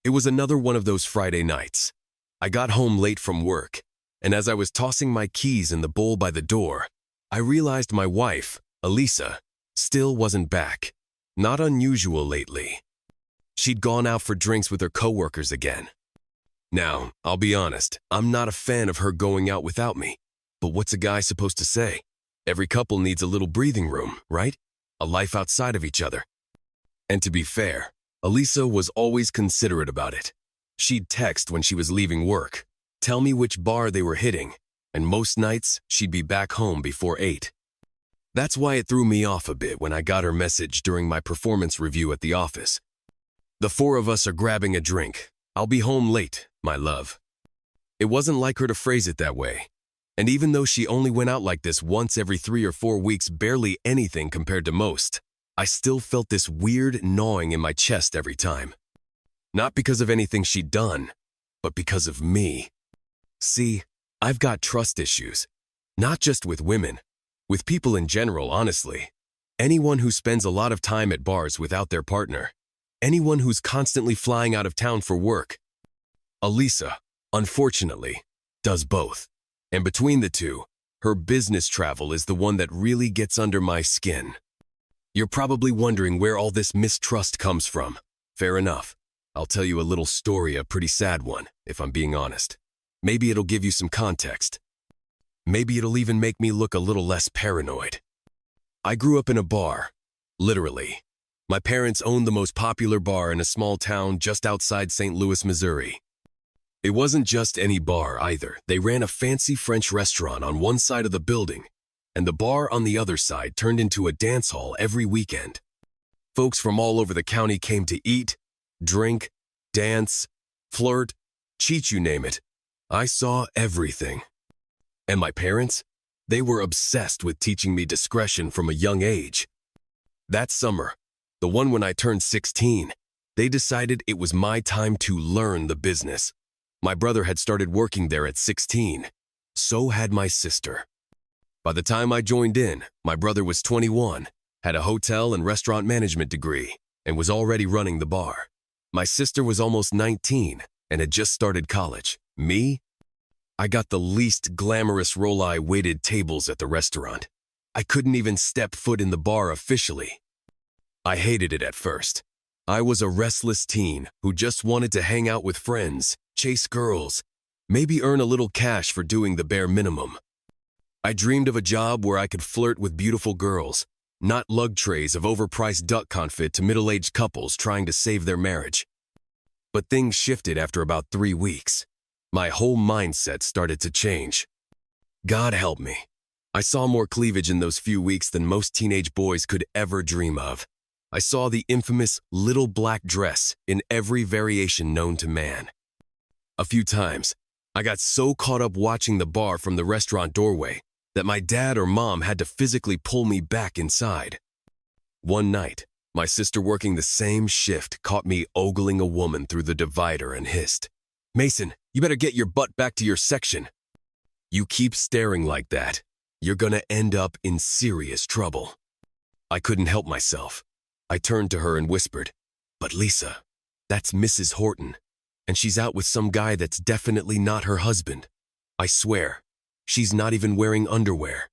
It was another one of those Friday nights. I got home late from work, and as I was tossing my keys in the bowl by the door, I realized my wife, Elisa, still wasn't back. Not unusual lately. She'd gone out for drinks with her coworkers again. Now, I'll be honest, I'm not a fan of her going out without me. But what's a guy supposed to say? Every couple needs a little breathing room, right? A life outside of each other. And to be fair, Elisa was always considerate about it. She'd text when she was leaving work, tell me which bar they were hitting, and most nights she'd be back home before 8. That's why it threw me off a bit when I got her message during my performance review at the office. The 4 of us are grabbing a drink. I'll be home late, my love. It wasn't like her to phrase it that way. And even though she only went out like this once every 3 or 4 weeks, barely anything compared to most, I still felt this weird gnawing in my chest every time. Not because of anything she'd done, but because of me. See, I've got trust issues. Not just with women, with people in general, honestly. Anyone who spends a lot of time at bars without their partner. Anyone who's constantly flying out of town for work. Elisa, unfortunately, does both. And between the two, her business travel is the one that really gets under my skin. You're probably wondering where all this mistrust comes from. Fair enough. I'll tell you a little story, a pretty sad one, if I'm being honest. Maybe it'll give you some context. Maybe it'll even make me look a little less paranoid. I grew up in a bar, literally. My parents owned the most popular bar in a small town just outside St. Louis, Missouri. It wasn't just any bar either. They ran a fancy French restaurant on one side of the building, and the bar on the other side turned into a dance hall every weekend. Folks from all over the county came to eat, drink, dance, flirt, cheat, you name it. I saw everything. And my parents? They were obsessed with teaching me discretion from a young age. That summer, the one when I turned 16, they decided it was my time to learn the business. My brother had started working there at 16. So had my sister. By the time I joined in, my brother was 21, had a hotel and restaurant management degree, and was already running the bar. My sister was almost 19 and had just started college. Me? I got the least glamorous role. I waited tables at the restaurant. I couldn't even step foot in the bar officially. I hated it at first. I was a restless teen who just wanted to hang out with friends, chase girls, maybe earn a little cash for doing the bare minimum. I dreamed of a job where I could flirt with beautiful girls, not lug trays of overpriced duck confit to middle-aged couples trying to save their marriage. But things shifted after about 3 weeks. My whole mindset started to change. God help me. I saw more cleavage in those few weeks than most teenage boys could ever dream of. I saw the infamous little black dress in every variation known to man. A few times, I got so caught up watching the bar from the restaurant doorway that my dad or mom had to physically pull me back inside. One night, my sister working the same shift caught me ogling a woman through the divider and hissed, "Mason, you better get your butt back to your section. You keep staring like that, you're gonna end up in serious trouble." I couldn't help myself. I turned to her and whispered, "But Lisa, that's Mrs. Horton, and she's out with some guy that's definitely not her husband. I swear, she's not even wearing underwear."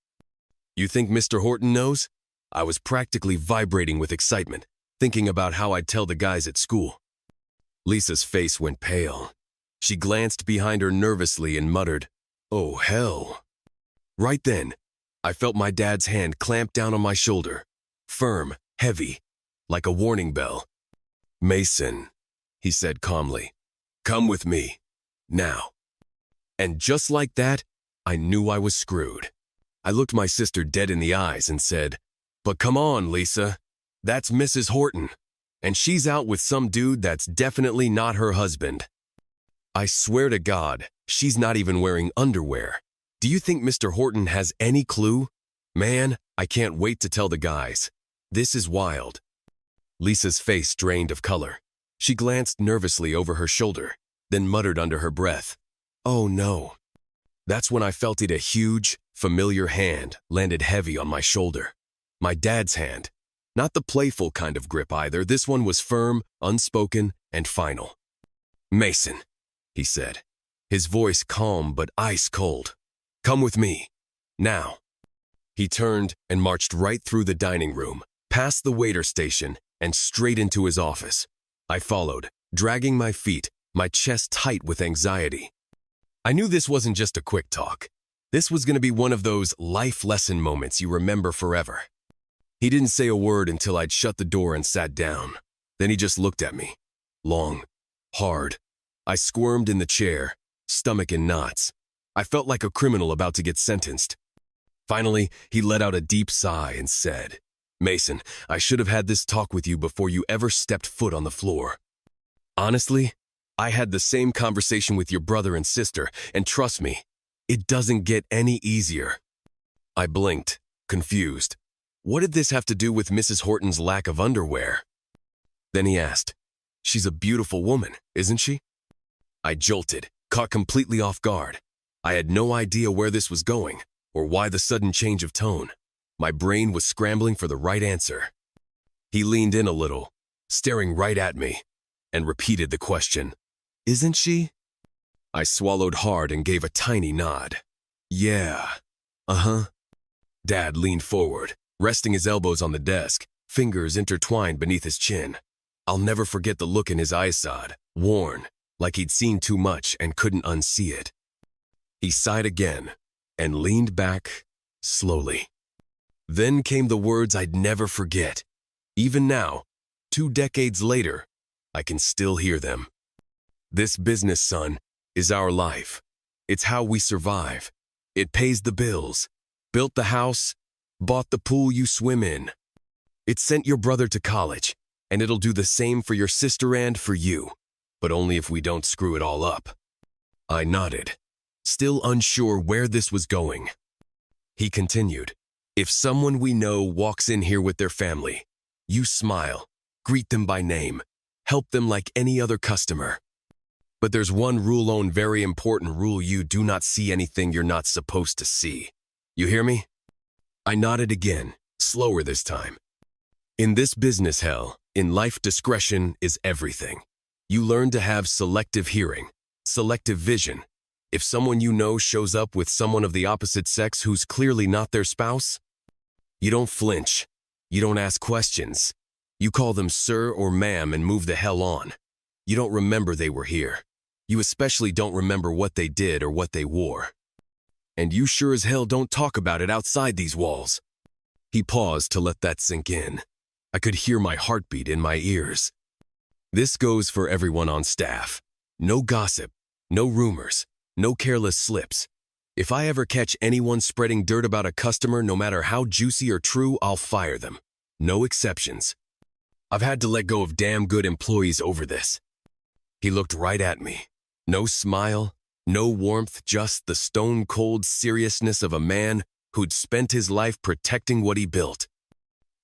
You think Mr. Horton knows? I was practically vibrating with excitement, thinking about how I'd tell the guys at school. Lisa's face went pale. She glanced behind her nervously and muttered, "Oh, hell." Right then, I felt my dad's hand clamp down on my shoulder, firm, heavy, like a warning bell. "Mason," he said calmly, "come with me, now." And just like that, I knew I was screwed. I looked my sister dead in the eyes and said, "But come on, Lisa, that's Mrs. Horton, and she's out with some dude that's definitely not her husband. I swear to God, she's not even wearing underwear. Do you think Mr. Horton has any clue? Man, I can't wait to tell the guys. This is wild." Lisa's face drained of color. She glanced nervously over her shoulder, then muttered under her breath, "Oh no." That's when I felt it. A huge, familiar hand landed heavy on my shoulder. My dad's hand. Not the playful kind of grip either. This one was firm, unspoken, and final. "Mason," he said, his voice calm but ice cold. "Come with me. Now." He turned and marched right through the dining room, past the waiter station, and straight into his office. I followed, dragging my feet, my chest tight with anxiety. I knew this wasn't just a quick talk. This was going to be one of those life lesson moments you remember forever. He didn't say a word until I'd shut the door and sat down. Then he just looked at me. Long, hard. I squirmed in the chair, stomach in knots. I felt like a criminal about to get sentenced. Finally, he let out a deep sigh and said, "Mason, I should have had this talk with you before you ever stepped foot on the floor. Honestly, I had the same conversation with your brother and sister, and trust me, it doesn't get any easier." I blinked, confused. What did this have to do with Mrs. Horton's lack of underwear? Then he asked, "She's a beautiful woman, isn't she?" I jolted, caught completely off guard. I had no idea where this was going, or why the sudden change of tone. My brain was scrambling for the right answer. He leaned in a little, staring right at me, and repeated the question, "Isn't she?" I swallowed hard and gave a tiny nod. "Yeah, uh-huh." Dad leaned forward, resting his elbows on the desk, fingers intertwined beneath his chin. I'll never forget the look in his eyes, worn, like he'd seen too much and couldn't unsee it. He sighed again and leaned back slowly. Then came the words I'd never forget. Even now, 2 decades later, I can still hear them. "This business, son, is our life. It's how we survive. It pays the bills, built the house, bought the pool you swim in. It sent your brother to college, and it'll do the same for your sister and for you, but only if we don't screw it all up." I nodded, still unsure where this was going. He continued, "If someone we know walks in here with their family, you smile, greet them by name, help them like any other customer. But there's one very important rule: you do not see anything you're not supposed to see. You hear me?" I nodded again, slower this time. "In this business hell, in life, discretion is everything. You learn to have selective hearing, selective vision. If someone you know shows up with someone of the opposite sex who's clearly not their spouse, you don't flinch. You don't ask questions. You call them sir or ma'am and move the hell on. You don't remember they were here. You especially don't remember what they did or what they wore. And you sure as hell don't talk about it outside these walls." He paused to let that sink in. I could hear my heartbeat in my ears. "This goes for everyone on staff. No gossip, no rumors, no careless slips. If I ever catch anyone spreading dirt about a customer, no matter how juicy or true, I'll fire them. No exceptions. I've had to let go of damn good employees over this." He looked right at me. No smile, no warmth, just the stone-cold seriousness of a man who'd spent his life protecting what he built.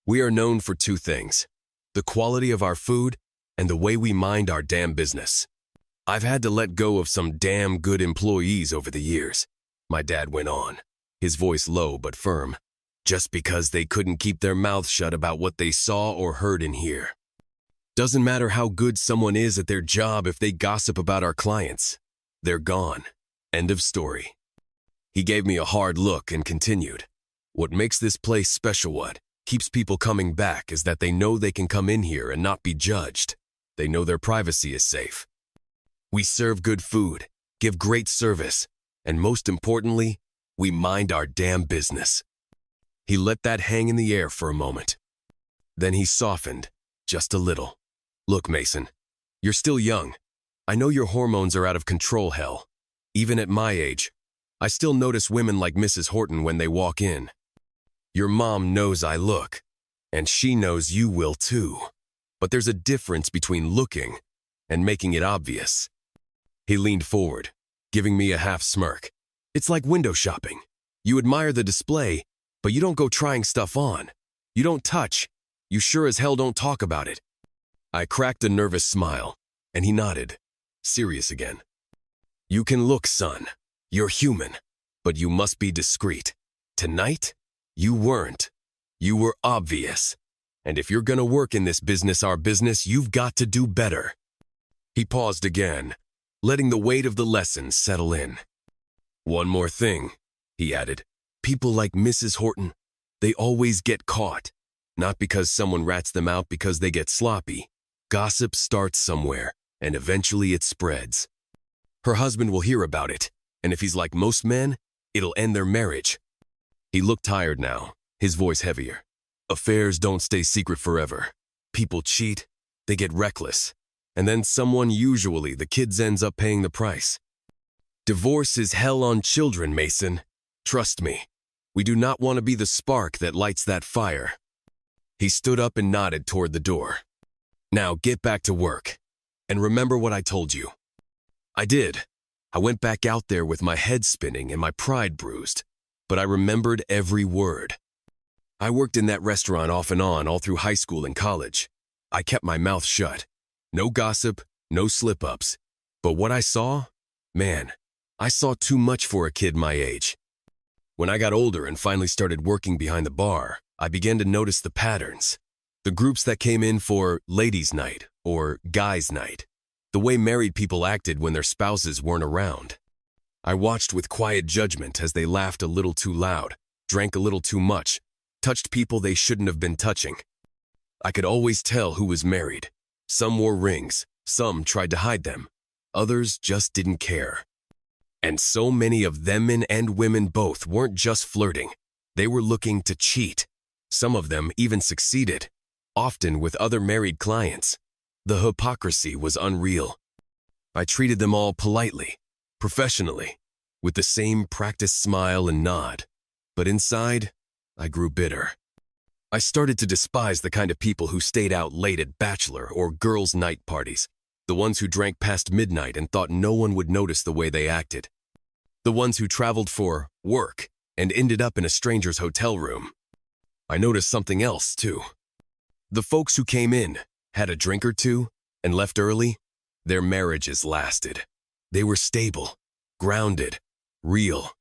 "We are known for 2 things: the quality of our food and the way we mind our damn business. I've had to let go of some damn good employees over the years," my dad went on, his voice low but firm, "just because they couldn't keep their mouths shut about what they saw or heard in here. Doesn't matter how good someone is at their job if they gossip about our clients. They're gone. End of story." He gave me a hard look and continued, "What makes this place special, what keeps people coming back, is that they know they can come in here and not be judged. They know their privacy is safe. We serve good food, give great service, and most importantly, we mind our damn business." He let that hang in the air for a moment. Then he softened, just a little. "Look, Mason, you're still young. I know your hormones are out of control, hell. Even at my age, I still notice women like Mrs. Horton when they walk in. Your mom knows I look, and she knows you will too. But there's a difference between looking and making it obvious." He leaned forward, giving me a half smirk. "It's like window shopping. You admire the display, but you don't go trying stuff on. You don't touch. You sure as hell don't talk about it." I cracked a nervous smile, and he nodded, serious again. "You can look, son. You're human, but you must be discreet. Tonight, you weren't. You were obvious. And if you're gonna work in this business, our business, you've got to do better." He paused again, letting the weight of the lesson settle in. "One more thing," he added. "People like Mrs. Horton, they always get caught. Not because someone rats them out because they get sloppy. Gossip starts somewhere, and eventually it spreads. Her husband will hear about it, and if he's like most men, it'll end their marriage." He looked tired now, his voice heavier. "Affairs don't stay secret forever. People cheat, they get reckless, and then someone, usually the kids, ends up paying the price. Divorce is hell on children, Mason. Trust me, we do not want to be the spark that lights that fire." He stood up and nodded toward the door. "Now get back to work, and remember what I told you." I did. I went back out there with my head spinning and my pride bruised, but I remembered every word. I worked in that restaurant off and on all through high school and college. I kept my mouth shut. No gossip, no slip-ups. But what I saw? Man, I saw too much for a kid my age. When I got older and finally started working behind the bar, I began to notice the patterns. The groups that came in for ladies' night or guys' night. The way married people acted when their spouses weren't around. I watched with quiet judgment as they laughed a little too loud, drank a little too much, touched people they shouldn't have been touching. I could always tell who was married. Some wore rings, some tried to hide them, others just didn't care. And so many of them, men and women both, weren't just flirting. They were looking to cheat. Some of them even succeeded, often with other married clients. The hypocrisy was unreal. I treated them all politely, professionally, with the same practiced smile and nod. But inside, I grew bitter. I started to despise the kind of people who stayed out late at bachelor or girls' night parties, the ones who drank past midnight and thought no one would notice the way they acted, the ones who traveled for work and ended up in a stranger's hotel room. I noticed something else, too. The folks who came in, had a drink or two, and left early, their marriages lasted. They were stable, grounded, real.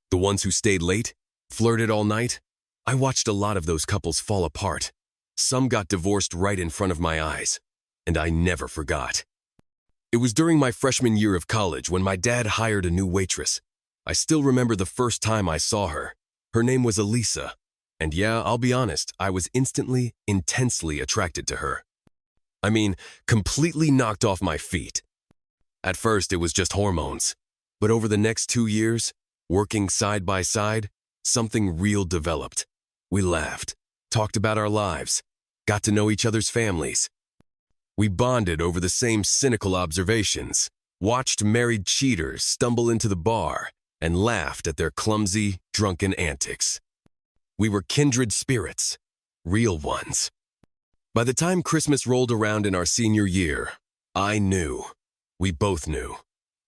The ones who stayed late, flirted all night, I watched a lot of those couples fall apart. Some got divorced right in front of my eyes, and I never forgot. It was during my freshman year of college when my dad hired a new waitress. I still remember the first time I saw her. Her name was Elisa, and yeah, I'll be honest, I was instantly, intensely attracted to her. I mean, completely knocked off my feet. At first, it was just hormones, but over the next 2 years, working side by side, something real developed. We laughed, talked about our lives, got to know each other's families. We bonded over the same cynical observations, watched married cheaters stumble into the bar, and laughed at their clumsy, drunken antics. We were kindred spirits, real ones. By the time Christmas rolled around in our senior year, I knew. We both knew.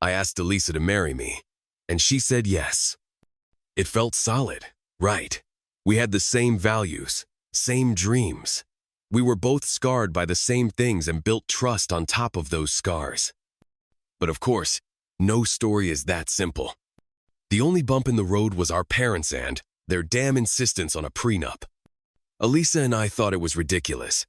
I asked Elisa to marry me, and she said yes. It felt solid, right? We had the same values, same dreams. We were both scarred by the same things and built trust on top of those scars. But of course, no story is that simple. The only bump in the road was our parents and their damn insistence on a prenup. Elisa and I thought it was ridiculous.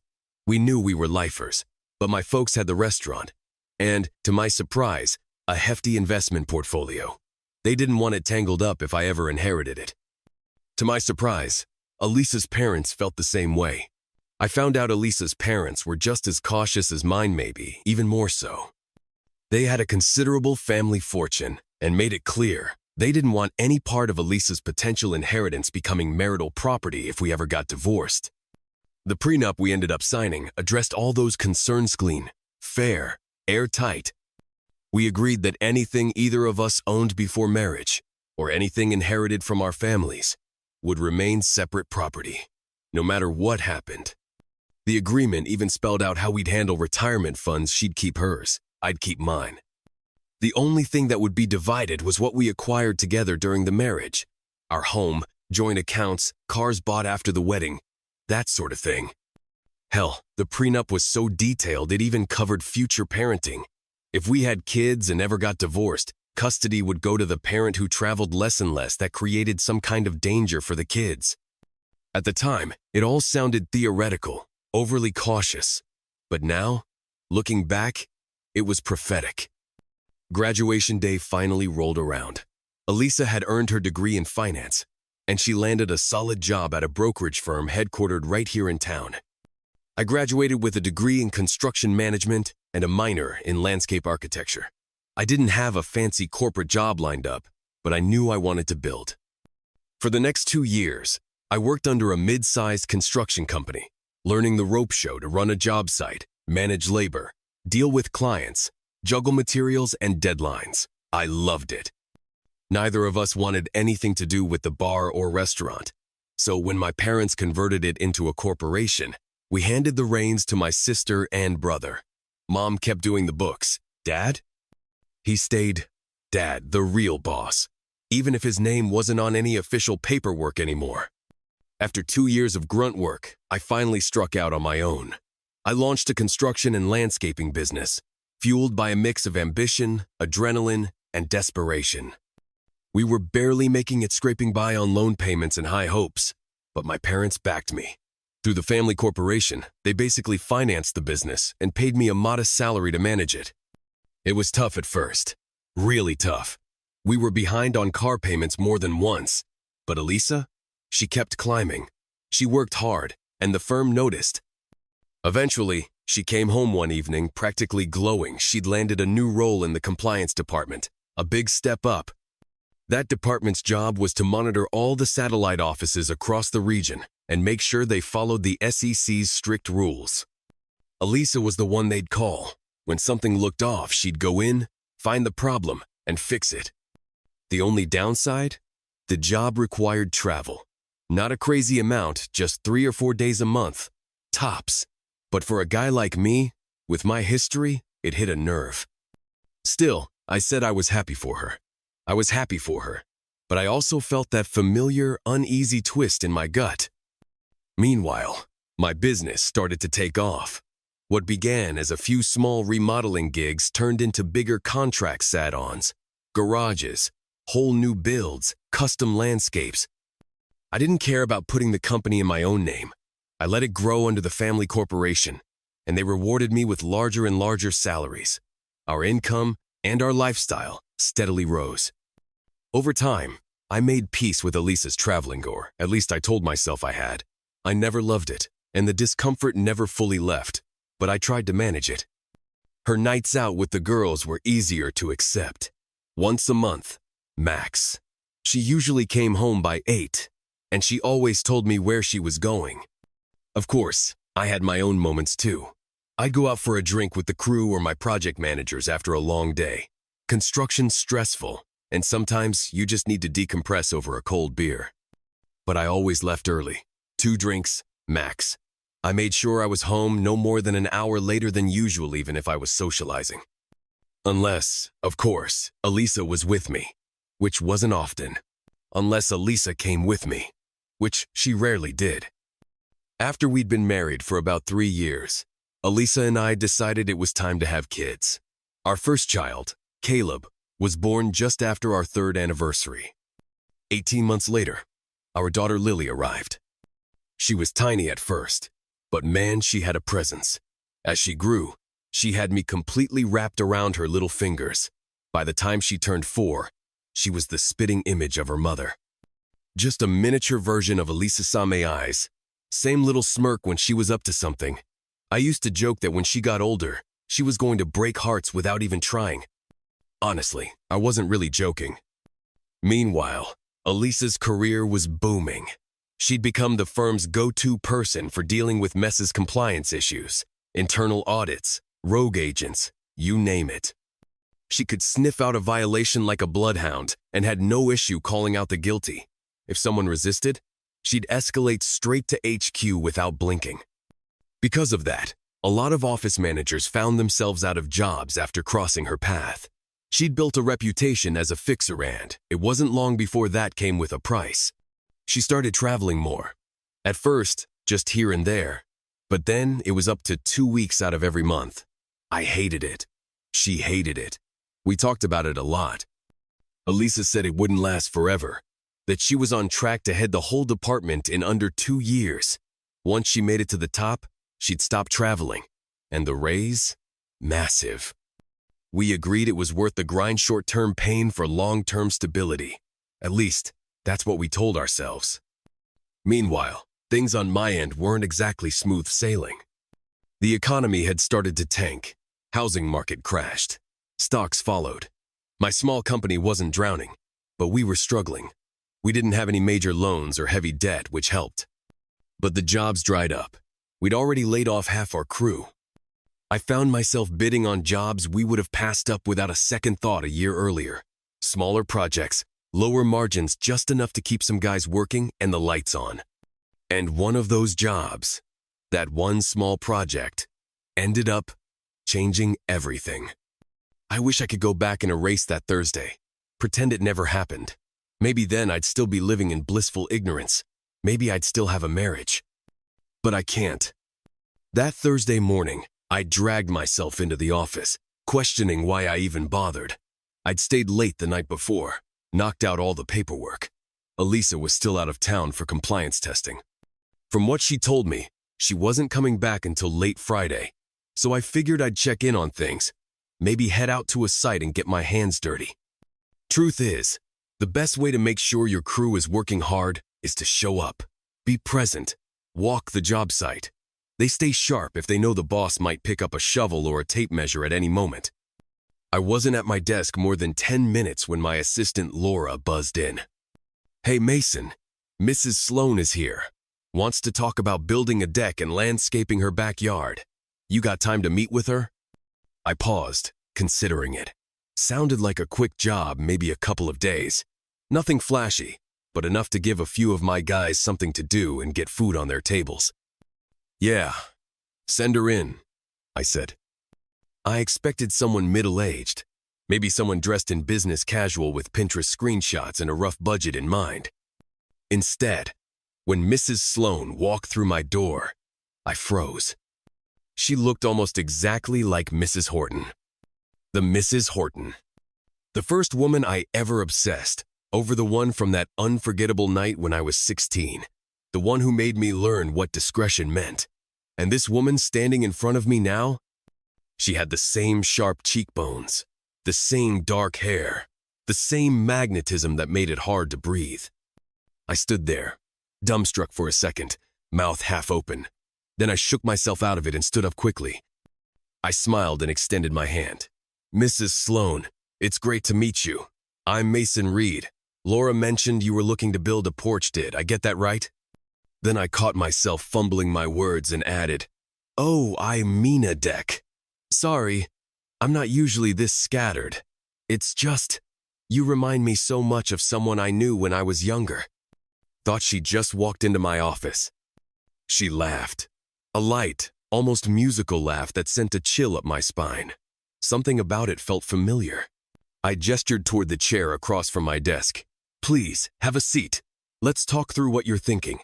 We knew we were lifers, but my folks had the restaurant, and, to my surprise, a hefty investment portfolio. They didn't want it tangled up if I ever inherited it. To my surprise, Elisa's parents felt the same way. I found out Elisa's parents were just as cautious as mine, maybe, even more so. They had a considerable family fortune and made it clear they didn't want any part of Elisa's potential inheritance becoming marital property if we ever got divorced. The prenup we ended up signing addressed all those concerns clean, fair, airtight. We agreed that anything either of us owned before marriage, or anything inherited from our families, would remain separate property, no matter what happened. The agreement even spelled out how we'd handle retirement funds. She'd keep hers, I'd keep mine. The only thing that would be divided was what we acquired together during the marriage. Our home, joint accounts, cars bought after the wedding, that sort of thing. Hell, the prenup was so detailed it even covered future parenting. If we had kids and ever got divorced, custody would go to the parent who traveled less and less. That created some kind of danger for the kids. At the time, it all sounded theoretical, overly cautious. But now, looking back, It was prophetic. Graduation day finally rolled around. Elisa had earned her degree in finance, and she landed a solid job at a brokerage firm headquartered right here in town. I graduated with a degree in construction management and a minor in landscape architecture. I didn't have a fancy corporate job lined up, but I knew I wanted to build. For the next 2 years, I worked under a mid-sized construction company, learning the rope show to run a job site, manage labor, deal with clients, juggle materials and deadlines. I loved it. Neither of us wanted anything to do with the bar or restaurant, so when my parents converted it into a corporation, we handed the reins to my sister and brother. Mom kept doing the books. Dad? He stayed, Dad, the real boss, even if his name wasn't on any official paperwork anymore. After 2 years of grunt work, I finally struck out on my own. I launched a construction and landscaping business, fueled by a mix of ambition, adrenaline, and desperation. We were barely making it scraping by on loan payments and high hopes, but my parents backed me. Through the family corporation, they basically financed the business and paid me a modest salary to manage it. It was tough at first, really tough. We were behind on car payments more than once, but Elisa, she kept climbing. She worked hard, and the firm noticed. Eventually, she came home one evening practically glowing. She'd landed a new role in the compliance department, a big step up. That department's job was to monitor all the satellite offices across the region and make sure they followed the SEC's strict rules. Elisa was the one they'd call. When something looked off, she'd go in, find the problem, and fix it. The only downside? The job required travel. Not a crazy amount, just 3 or 4 days a month. Tops. But for a guy like me, with my history, it hit a nerve. Still, I said I was happy for her. But I also felt that familiar, uneasy twist in my gut. Meanwhile, my business started to take off. What began as a few small remodeling gigs turned into bigger contracts add-ons, garages, whole new builds, custom landscapes. I didn't care about putting the company in my own name. I let it grow under the family corporation, and they rewarded me with larger and larger salaries. Our income and our lifestyle steadily rose. Over time, I made peace with Elisa's traveling, or at least I told myself I had. I never loved it, and the discomfort never fully left, but I tried to manage it. Her nights out with the girls were easier to accept. Once a month, max. She usually came home by 8, and she always told me where she was going. Of course, I had my own moments too. I'd go out for a drink with the crew or my project managers after a long day. Construction's stressful, and sometimes you just need to decompress over a cold beer. But I always left early. 2 drinks, max. I made sure I was home no more than an hour later than usual, even if I was socializing. Unless, of course, Elisa was with me, which wasn't often. Unless Elisa came with me, which she rarely did. After we'd been married for about 3 years, Elisa and I decided it was time to have kids. Our first child, Caleb, was born just after our 3rd anniversary. 18 months later, our daughter Lily arrived. She was tiny at first, but man, she had a presence. As she grew, she had me completely wrapped around her little fingers. By the time she turned 4, she was the spitting image of her mother. Just a miniature version of Elisa Same eyes. Same little smirk when she was up to something. I used to joke that when she got older, she was going to break hearts without even trying. Honestly, I wasn't really joking. Meanwhile, Elisa's career was booming. She'd become the firm's go-to person for dealing with Mess's compliance issues, internal audits, rogue agents, you name it. She could sniff out a violation like a bloodhound and had no issue calling out the guilty. If someone resisted, she'd escalate straight to HQ without blinking. Because of that, a lot of office managers found themselves out of jobs after crossing her path. She'd built a reputation as a fixer, and it wasn't long before that came with a price. She started traveling more. At first, just here and there, but then it was up to 2 weeks out of every month. I hated it. She hated it. We talked about it a lot. Elisa said it wouldn't last forever, that she was on track to head the whole department in under 2 years. Once she made it to the top, she'd stop traveling. And the raise? Massive. We agreed it was worth the grind, short-term pain for long-term stability. At least, that's what we told ourselves. Meanwhile, things on my end weren't exactly smooth sailing. The economy had started to tank. Housing market crashed. Stocks followed. My small company wasn't drowning, but we were struggling. We didn't have any major loans or heavy debt, which helped. But the jobs dried up. We'd already laid off half our crew. I found myself bidding on jobs we would have passed up without a second thought a year earlier. Smaller projects, lower margins, just enough to keep some guys working and the lights on. And one of those jobs, that one small project, ended up changing everything. I wish I could go back and erase that Thursday, pretend it never happened. Maybe then I'd still be living in blissful ignorance. Maybe I'd still have a marriage. But I can't. That Thursday morning, I dragged myself into the office, questioning why I even bothered. I'd stayed late the night before, knocked out all the paperwork. Elisa was still out of town for compliance testing. From what she told me, she wasn't coming back until late Friday, so I figured I'd check in on things, maybe head out to a site and get my hands dirty. Truth is, the best way to make sure your crew is working hard is to show up, be present, walk the job site. They stay sharp if they know the boss might pick up a shovel or a tape measure at any moment. I wasn't at my desk more than 10 minutes when my assistant Laura buzzed in. "Hey Mason, Mrs. Sloan is here. Wants to talk about building a deck and landscaping her backyard. You got time to meet with her?" I paused, considering it. Sounded like a quick job, maybe a couple of days. Nothing flashy, but enough to give a few of my guys something to do and get food on their tables. "Yeah, send her in," I said. I expected someone middle-aged, maybe someone dressed in business casual with Pinterest screenshots and a rough budget in mind. Instead, when Mrs. Sloan walked through my door, I froze. She looked almost exactly like Mrs. Horton. The Mrs. Horton. The first woman I ever obsessed over, the one from that unforgettable night when I was 16, the one who made me learn what discretion meant. And this woman standing in front of me now, she had the same sharp cheekbones, the same dark hair, the same magnetism that made it hard to breathe. I stood there, dumbstruck for a second, mouth half open. Then I shook myself out of it and stood up quickly. I smiled and extended my hand. "Mrs. Sloan, it's great to meet you. I'm Mason Reed. Laura mentioned you were looking to build a porch, did I get that right?" Then I caught myself fumbling my words and added, "Oh, I mean a deck. Sorry, I'm not usually this scattered. It's just, you remind me so much of someone I knew when I was younger." Thought she just walked into my office. She laughed. A light, almost musical laugh that sent a chill up my spine. Something about it felt familiar. I gestured toward the chair across from my desk. "Please, have a seat. Let's talk through what you're thinking.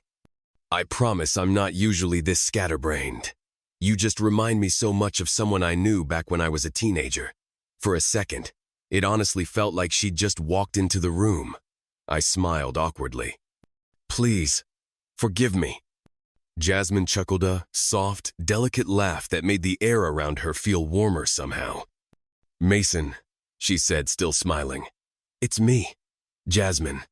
I promise I'm not usually this scatterbrained. You just remind me so much of someone I knew back when I was a teenager." For a second, it honestly felt like she'd just walked into the room. I smiled awkwardly. "Please, forgive me." Jasmine chuckled, a soft, delicate laugh that made the air around her feel warmer somehow. "Mason," she said, still smiling. "It's me, Jasmine."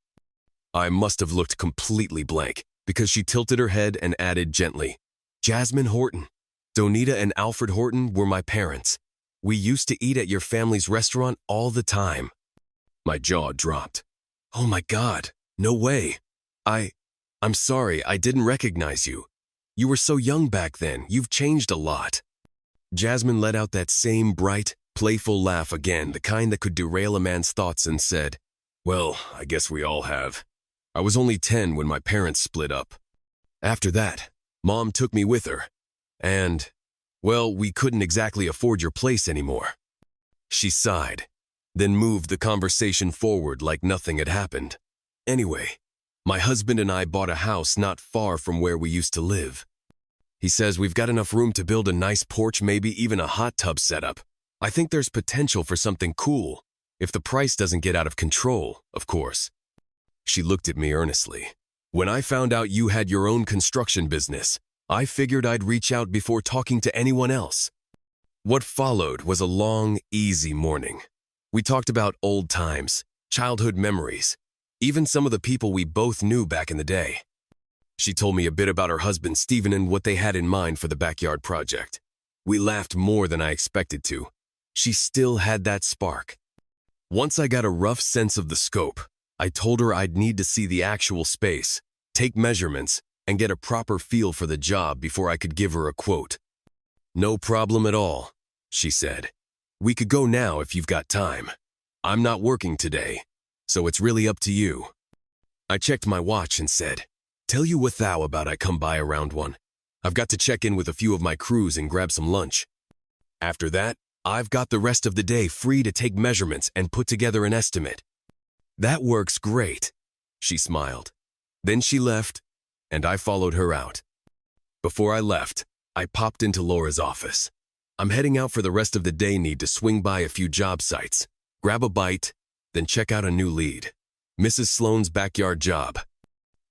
I must have looked completely blank, because she tilted her head and added gently, "Jasmine Horton. Donita and Alfred Horton were my parents. We used to eat at your family's restaurant all the time." My jaw dropped. "Oh my God, no way. I'm sorry, I didn't recognize you. You were so young back then, you've changed a lot." Jasmine let out that same bright, playful laugh again, the kind that could derail a man's thoughts, and said, "Well, I guess we all have. I was only 10 when my parents split up. After that, Mom took me with her. And, well, we couldn't exactly afford your place anymore." She sighed, then moved the conversation forward like nothing had happened. "Anyway, my husband and I bought a house not far from where we used to live. He says we've got enough room to build a nice porch, maybe even a hot tub setup. I think there's potential for something cool, if the price doesn't get out of control, of course." She looked at me earnestly. "When I found out you had your own construction business, I figured I'd reach out before talking to anyone else." What followed was a long, easy morning. We talked about old times, childhood memories, even some of the people we both knew back in the day. She told me a bit about her husband, Stephen, and what they had in mind for the backyard project. We laughed more than I expected to. She still had that spark. Once I got a rough sense of the scope, I told her I'd need to see the actual space, take measurements, and get a proper feel for the job before I could give her a quote. "No problem at all," she said. "We could go now if you've got time. I'm not working today, so it's really up to you." I checked my watch and said, "Tell you what thou about I come by around 1. I've got to check in with a few of my crews and grab some lunch. After that, I've got the rest of the day free to take measurements and put together an estimate." "That works great," she smiled. Then she left, and I followed her out. Before I left, I popped into Laura's office. I'm heading out for the rest of the day, need to swing by a few job sites, grab a bite, then check out a new lead. Mrs. Sloane's backyard job.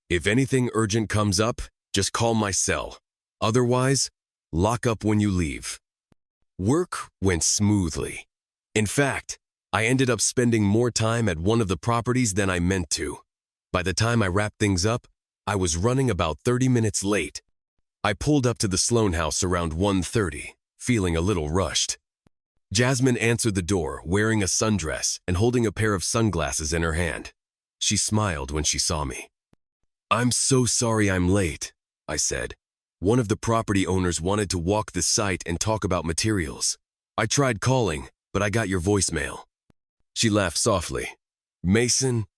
If anything urgent comes up, just call my cell. Otherwise, lock up when you leave. Work went smoothly. In fact, I ended up spending more time at one of the properties than I meant to. By the time I wrapped things up, I was running about 30 minutes late. I pulled up to the Sloane house around 1:30, feeling a little rushed. Jasmine answered the door, wearing a sundress and holding a pair of sunglasses in her hand. She smiled when she saw me. "I'm so sorry I'm late," I said. "One of the property owners wanted to walk the site and talk about materials. I tried calling, but I got your voicemail." She laughed softly. "Mason,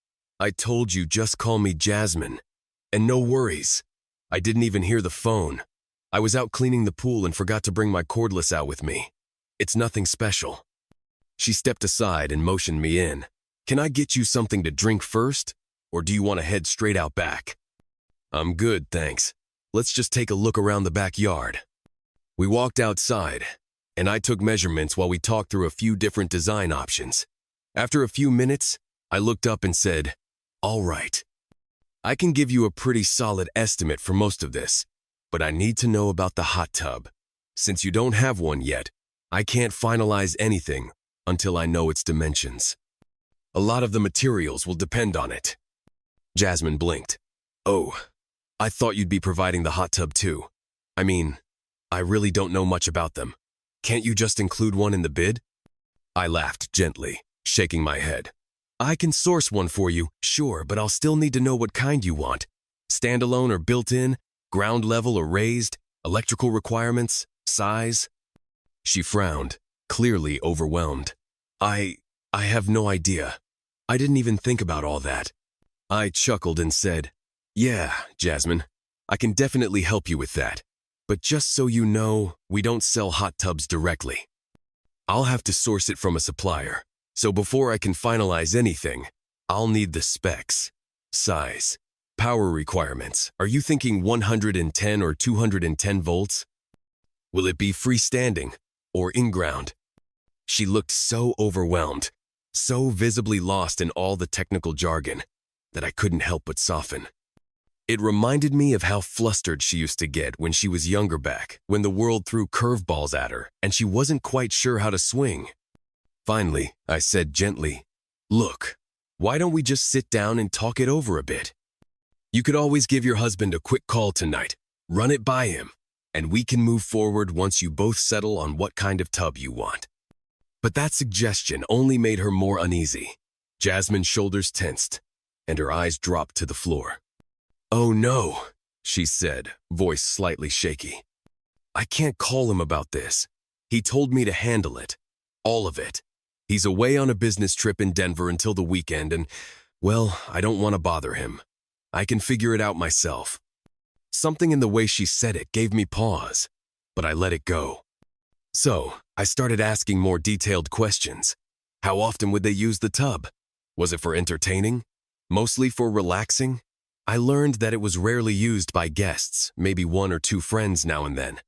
I told you just call me Jasmine. And no worries. I didn't even hear the phone. I was out cleaning the pool and forgot to bring my cordless out with me. It's nothing special." She stepped aside and motioned me in. "Can I get you something to drink first, or do you want to head straight out back?" "I'm good, thanks. Let's just take a look around the backyard." We walked outside, and I took measurements while we talked through a few different design options. After a few minutes, I looked up and said, "All right. I can give you a pretty solid estimate for most of this, but I need to know about the hot tub. Since you don't have one yet, I can't finalize anything until I know its dimensions. A lot of the materials will depend on it." Jasmine blinked. "Oh, I thought you'd be providing the hot tub too. I mean, I really don't know much about them. Can't you just include one in the bid?" I laughed gently, shaking my head. "I can source one for you, sure, but I'll still need to know what kind you want. Standalone or built-in, ground level or raised, electrical requirements, size." She frowned, clearly overwhelmed. I have no idea. I didn't even think about all that." I chuckled and said, "Yeah, Jasmine, I can definitely help you with that. But just so you know, we don't sell hot tubs directly. I'll have to source it from a supplier. So before I can finalize anything, I'll need the specs, size, power requirements. Are you thinking 110 or 210 volts? Will it be freestanding or in-ground?" She looked so overwhelmed, so visibly lost in all the technical jargon, that I couldn't help but soften. It reminded me of how flustered she used to get when she was younger back, when the world threw curveballs at her and she wasn't quite sure how to swing. Finally, I said gently, "Look, why don't we just sit down and talk it over a bit? You could always give your husband a quick call tonight, run it by him, and we can move forward once you both settle on what kind of tub you want." But that suggestion only made her more uneasy. Jasmine's shoulders tensed, and her eyes dropped to the floor. "Oh no," she said, voice slightly shaky. "I can't call him about this. He told me to handle it. All of it. He's away on a business trip in Denver until the weekend and, well, I don't want to bother him. I can figure it out myself." Something in the way she said it gave me pause, but I let it go. So I started asking more detailed questions. How often would they use the tub? Was it for entertaining? Mostly for relaxing? I learned that it was rarely used by guests, maybe 1 or 2 friends now and then.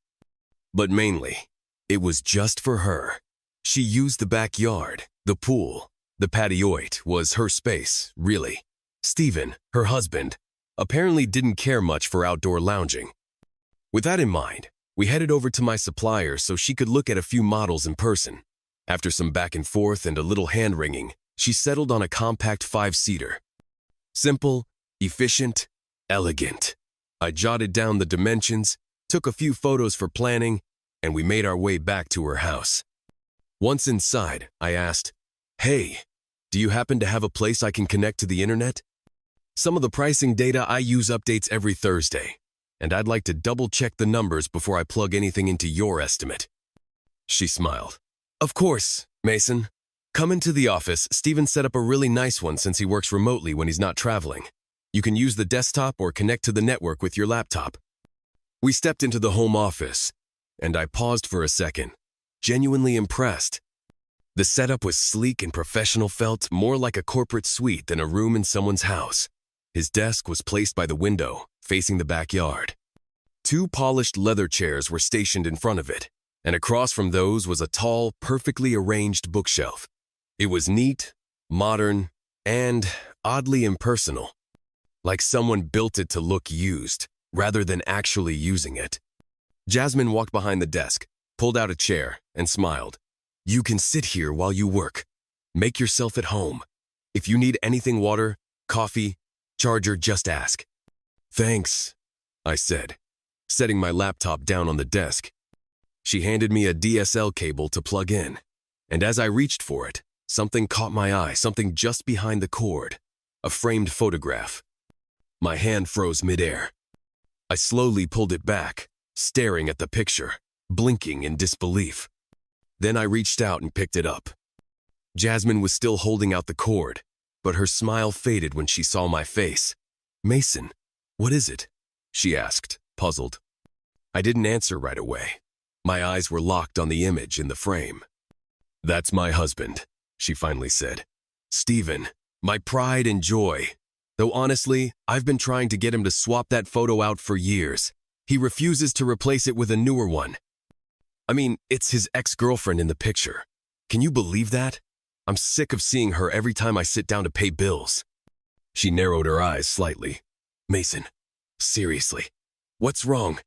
But mainly, it was just for her. She used the backyard, the pool. The patioite was her space, really. Stephen, her husband, apparently didn't care much for outdoor lounging. With that in mind, We headed over to my supplier so she could look at a few models in person. After some back and forth and a little hand-wringing, she settled on a compact 5-seater. Simple, efficient, elegant. I jotted down the dimensions, took a few photos for planning, and we made our way back to her house. Once inside, I asked, "Hey, do you happen to have a place I can connect to the internet? Some of the pricing data I use updates every Thursday, and I'd like to double-check the numbers before I plug anything into your estimate." She smiled. "Of course, Mason. Come into the office. Steven set up a really nice one since he works remotely when he's not traveling. You can use the desktop or connect to the network with your laptop." We stepped into the home office, and I paused for a second, genuinely impressed. The setup was sleek and professional, felt more like a corporate suite than a room in someone's house. His desk was placed by the window, facing the backyard. 2 polished leather chairs were stationed in front of it, and across from those was a tall, perfectly arranged bookshelf. It was neat, modern, and oddly impersonal, like someone built it to look used, rather than actually using it. Jasmine walked behind the desk, pulled out a chair, and smiled. "You can sit here while you work. Make yourself at home. If you need anything, water, coffee, charger, just ask." "Thanks," I said, setting my laptop down on the desk. She handed me a DSL cable to plug in, and as I reached for it, something caught my eye, something just behind the cord, a framed photograph. My hand froze midair. I slowly pulled it back, staring at the picture, blinking in disbelief. Then I reached out and picked it up. Jasmine was still holding out the cord, but her smile faded when she saw my face. "Mason, what is it?" she asked, puzzled. I didn't answer right away. My eyes were locked on the image in the frame. "That's my husband," she finally said. "Steven, my pride and joy. Though honestly, I've been trying to get him to swap that photo out for years. He refuses to replace it with a newer one. I mean, it's his ex-girlfriend in the picture. Can you believe that? I'm sick of seeing her every time I sit down to pay bills." She narrowed her eyes slightly. "Mason, seriously, what's wrong?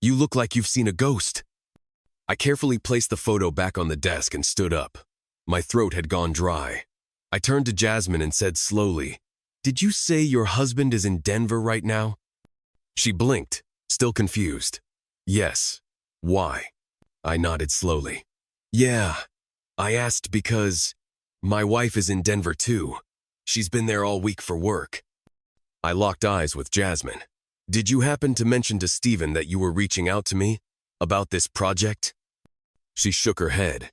You look like you've seen a ghost." I carefully placed the photo back on the desk and stood up. My throat had gone dry. I turned to Jasmine and said slowly, "Did you say your husband is in Denver right now?" She blinked, still confused. "Yes. Why?" I nodded slowly. "Yeah. I asked because my wife is in Denver too. She's been there all week for work." I locked eyes with Jasmine. "Did you happen to mention to Steven that you were reaching out to me about this project?" She shook her head.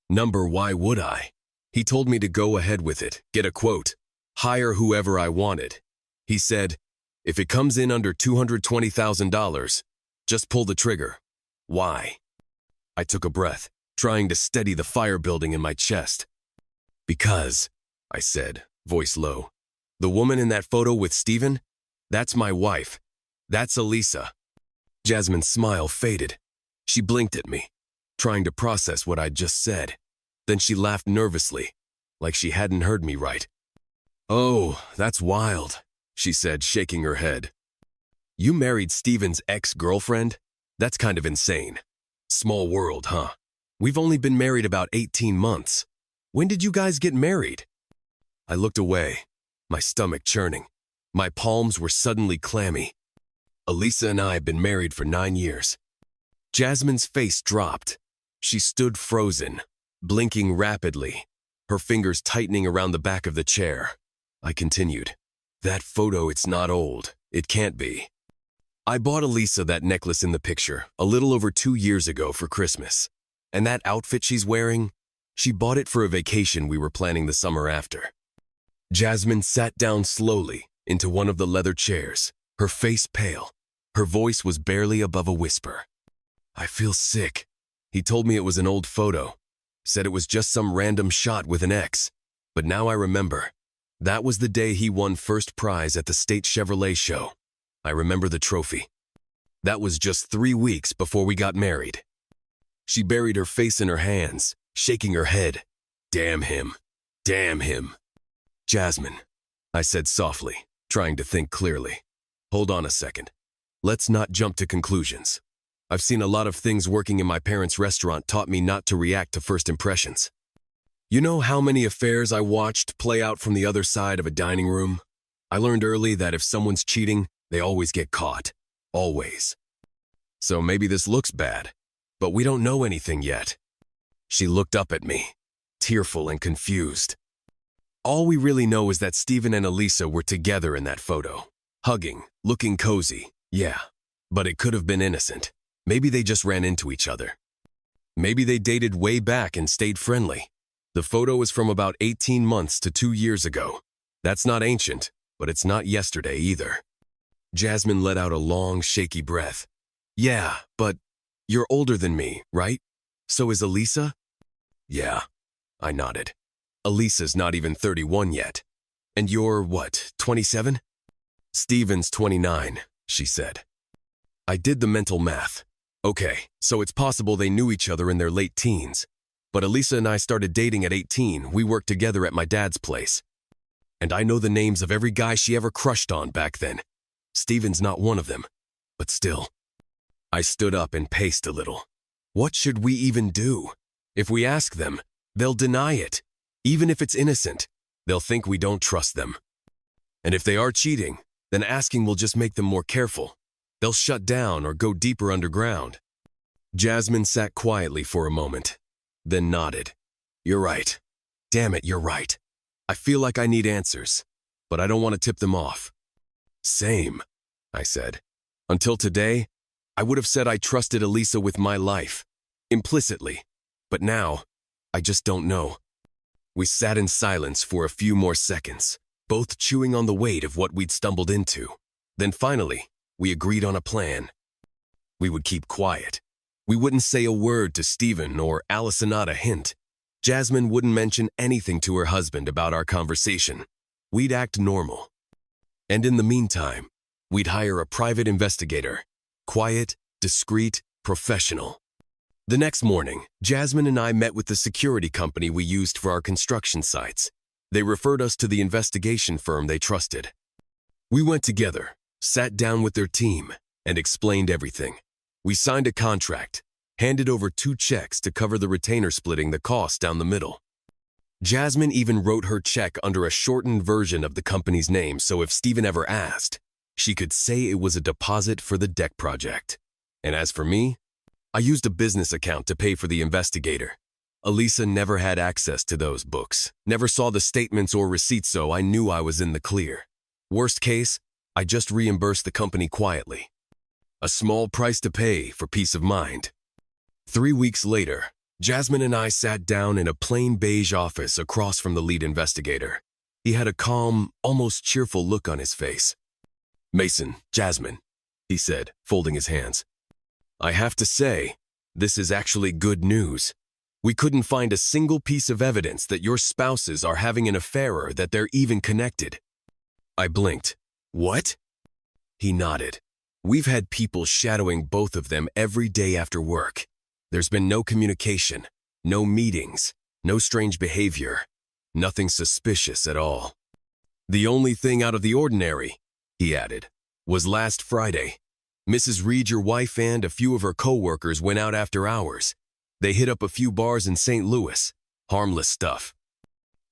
Why would I? He told me to go ahead with it, get a quote, hire whoever I wanted. He said, if it comes in under $220,000, just pull the trigger. Why? I took a breath, trying to steady the fire building in my chest. "Because," I said, voice low, "the woman in that photo with Steven, that's my wife. That's Elisa." Jasmine's smile faded. She blinked at me, trying to process what I'd just said. Then she laughed nervously, like she hadn't heard me right. "Oh, that's wild," she said, shaking her head. "You married Steven's ex-girlfriend? That's kind of insane. Small world, huh? We've only been married about 18 months. When did you guys get married?" I looked away, my stomach churning. My palms were suddenly clammy. "Elisa and I have been married for 9 years. Jasmine's face dropped. She stood frozen, blinking rapidly, her fingers tightening around the back of the chair. I continued, "That photo, it's not old. It can't be. I bought Elisa that necklace in the picture a little over 2 years ago for Christmas. And that outfit she's wearing, she bought it for a vacation we were planning the summer after." Jasmine sat down slowly into one of the leather chairs, her face pale. Her voice was barely above a whisper. "I feel sick. He told me it was an old photo. Said it was just some random shot with an ex. But now I remember. That was the day he won first prize at the state Chevrolet show. I remember the trophy. That was just 3 weeks before we got married." She buried her face in her hands, shaking her head. "Damn him. Damn him." "Jasmine," I said softly, trying to think clearly. "Hold on a second. Let's not jump to conclusions. I've seen a lot of things working in my parents' restaurant taught me not to react to first impressions. You know how many affairs I watched play out from the other side of a dining room? I learned early that if someone's cheating, they always get caught. Always. So maybe this looks bad, but we don't know anything yet. She looked up at me, tearful and confused. All we really know is that Stephen and Elisa were together in that photo. Hugging, looking cozy, yeah. But it could have been innocent. Maybe they just ran into each other. Maybe they dated way back and stayed friendly. The photo is from about 18 months to 2 years ago. That's not ancient, but it's not yesterday either. Jasmine let out a long, shaky breath. Yeah, but you're older than me, right? So is Elisa? Yeah, I nodded. Elisa's not even 31 yet. And you're, what, 27? Stephen's 29, she said. I did the mental math. Okay, so it's possible they knew each other in their late teens. But Elisa and I started dating at 18. We worked together at my dad's place. And I know the names of every guy she ever crushed on back then. Stephen's not one of them. But still. I stood up and paced a little. What should we even do? If we ask them, they'll deny it. Even if it's innocent, they'll think we don't trust them. And if they are cheating, then asking will just make them more careful. They'll shut down or go deeper underground. Jasmine sat quietly for a moment, then nodded. You're right. Damn it, you're right. I feel like I need answers, but I don't want to tip them off. Same, I said. Until today, I would have said I trusted Elisa with my life, implicitly. But now, I just don't know. We sat in silence for a few more seconds, both chewing on the weight of what we'd stumbled into. Then finally, we agreed on a plan. We would keep quiet. We wouldn't say a word to Stephen or Allison, not a hint. Jasmine wouldn't mention anything to her husband about our conversation. We'd act normal. And in the meantime, we'd hire a private investigator. Quiet, discreet, professional. The next morning, Jasmine and I met with the security company we used for our construction sites. They referred us to the investigation firm they trusted. We went together, sat down with their team, and explained everything. We signed a contract, handed over 2 checks to cover the retainer splitting the cost down the middle. Jasmine even wrote her check under a shortened version of the company's name so if Stephen ever asked, she could say it was a deposit for the deck project. And as for me, I used a business account to pay for the investigator. Elisa never had access to those books, never saw the statements or receipts, so I knew I was in the clear. Worst case, I just reimbursed the company quietly. A small price to pay for peace of mind. 3 weeks later, Jasmine and I sat down in a plain beige office across from the lead investigator. He had a calm, almost cheerful look on his face. Mason, Jasmine, he said, folding his hands. I have to say, this is actually good news. We couldn't find a single piece of evidence that your spouses are having an affair or that they're even connected. I blinked. What? He nodded. We've had people shadowing both of them every day after work. There's been no communication, no meetings, no strange behavior, nothing suspicious at all. The only thing out of the ordinary, he added, was last Friday. Mrs. Reed, your wife, and a few of her co-workers went out after hours. They hit up a few bars in St. Louis. Harmless stuff.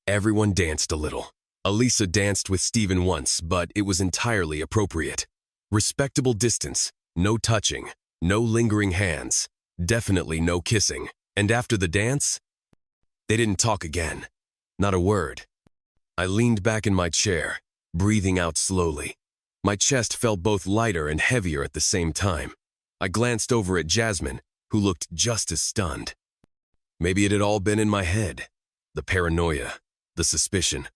Everyone danced a little. Elisa danced with Stephen once, but it was entirely appropriate. Respectable distance, no touching, no lingering hands, definitely no kissing. And after the dance, they didn't talk again. Not a word. I leaned back in my chair, breathing out slowly. My chest felt both lighter and heavier at the same time. I glanced over at Jasmine, who looked just as stunned. Maybe it had all been in my head. The paranoia, the suspicion.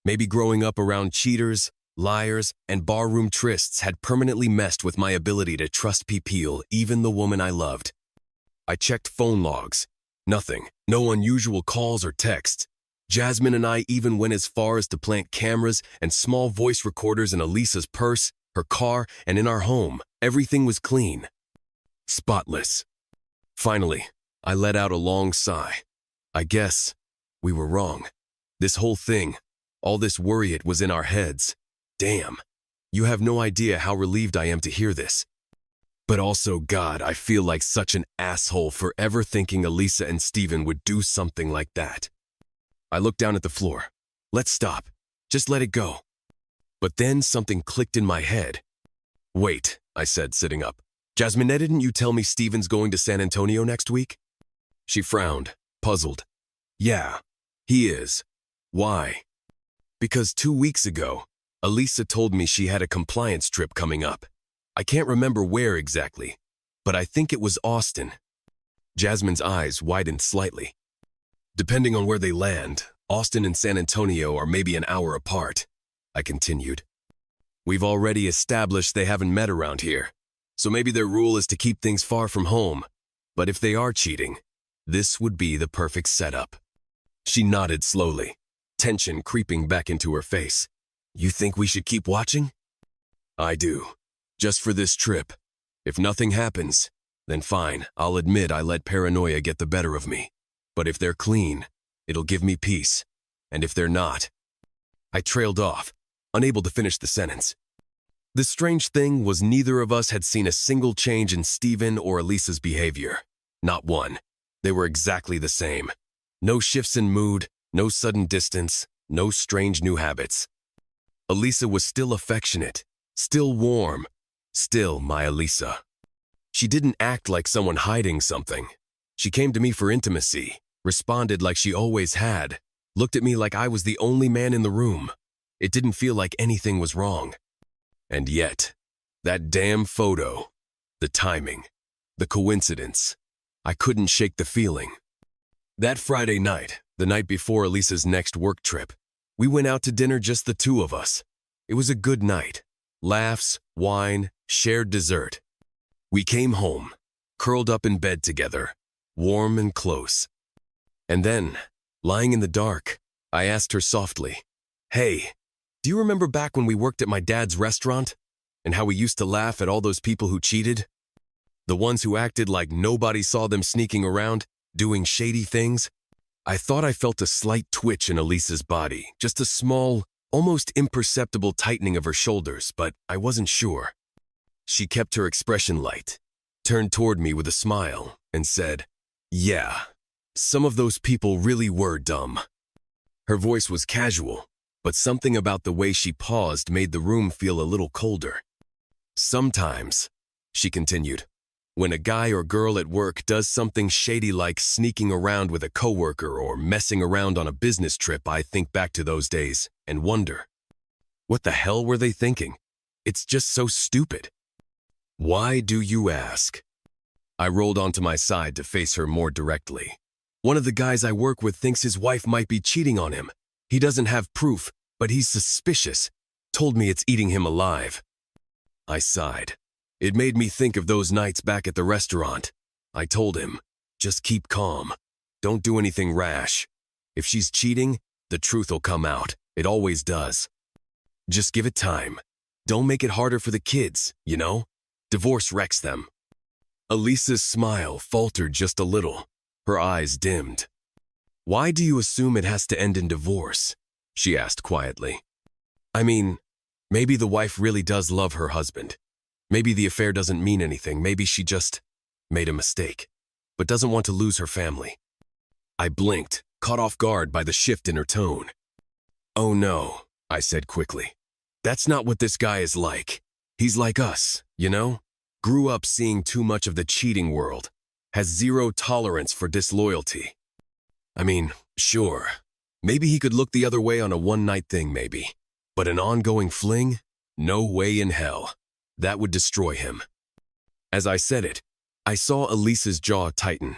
Maybe growing up around cheaters, liars, and barroom trysts had permanently messed with my ability to trust people, even the woman I loved. I checked phone logs. Nothing. No unusual calls or texts. Jasmine and I even went as far as to plant cameras and small voice recorders in Elisa's purse, her car, and in our home. Everything was clean. Spotless. Finally, I let out a long sigh. I guess we were wrong. This whole thing, all this worry, it was in our heads. Damn. You have no idea how relieved I am to hear this. But also, God, I feel like such an asshole for ever thinking Elisa and Steven would do something like that. I looked down at the floor. Let's stop. Just let it go. But then something clicked in my head. Wait, I said, sitting up. Jasmine, didn't you tell me Steven's going to San Antonio next week? She frowned, puzzled. Yeah, he is. Why? Because 2 weeks ago, Elisa told me she had a compliance trip coming up. I can't remember where exactly, but I think it was Austin. Jasmine's eyes widened slightly. Depending on where they land, Austin and San Antonio are maybe an hour apart, I continued. We've already established they haven't met around here, so maybe their rule is to keep things far from home. But if they are cheating, this would be the perfect setup. She nodded slowly, tension creeping back into her face. You think we should keep watching? I do. Just for this trip. If nothing happens, then fine, I'll admit I let paranoia get the better of me. But if they're clean, it'll give me peace. And if they're not, I trailed off, unable to finish the sentence. The strange thing was neither of us had seen a single change in Steven or Elisa's behavior. Not one. They were exactly the same. No shifts in mood, no sudden distance, no strange new habits. Elisa was still affectionate, still warm, still my Elisa. She didn't act like someone hiding something. She came to me for intimacy, responded like she always had, looked at me like I was the only man in the room. It didn't feel like anything was wrong. And yet, that damn photo, the timing, the coincidence, I couldn't shake the feeling. That Friday night, the night before Elisa's next work trip, we went out to dinner, just the two of us. It was a good night. Laughs, wine, shared dessert. We came home, curled up in bed together, warm and close. And then, lying in the dark, I asked her softly, Hey, do you remember back when we worked at my dad's restaurant? And how we used to laugh at all those people who cheated? The ones who acted like nobody saw them sneaking around, doing shady things? I thought I felt a slight twitch in Elisa's body, just a small, almost imperceptible tightening of her shoulders, but I wasn't sure. She kept her expression light, turned toward me with a smile, and said, Yeah, some of those people really were dumb. Her voice was casual, but something about the way she paused made the room feel a little colder. Sometimes, she continued, when a guy or girl at work does something shady like sneaking around with a coworker or messing around on a business trip, I think back to those days and wonder, what the hell were they thinking? It's just so stupid. Why do you ask? I rolled onto my side to face her more directly. One of the guys I work with thinks his wife might be cheating on him. He doesn't have proof, but he's suspicious. Told me it's eating him alive. I sighed. It made me think of those nights back at the restaurant. I told him, just keep calm. Don't do anything rash. If she's cheating, the truth will come out. It always does. Just give it time. Don't make it harder for the kids, you know? Divorce wrecks them. Elisa's smile faltered just a little. Her eyes dimmed. Why do you assume it has to end in divorce? She asked quietly. I mean, maybe the wife really does love her husband. Maybe the affair doesn't mean anything. Maybe she just made a mistake, but doesn't want to lose her family. I blinked, caught off guard by the shift in her tone. Oh no, I said quickly. That's not what this guy is like. He's like us, you know? Grew up seeing too much of the cheating world. Has zero tolerance for disloyalty. I mean, sure, maybe he could look the other way on a one-night thing maybe. But an ongoing fling? No way in hell. That would destroy him. As I said it, I saw Elisa's jaw tighten.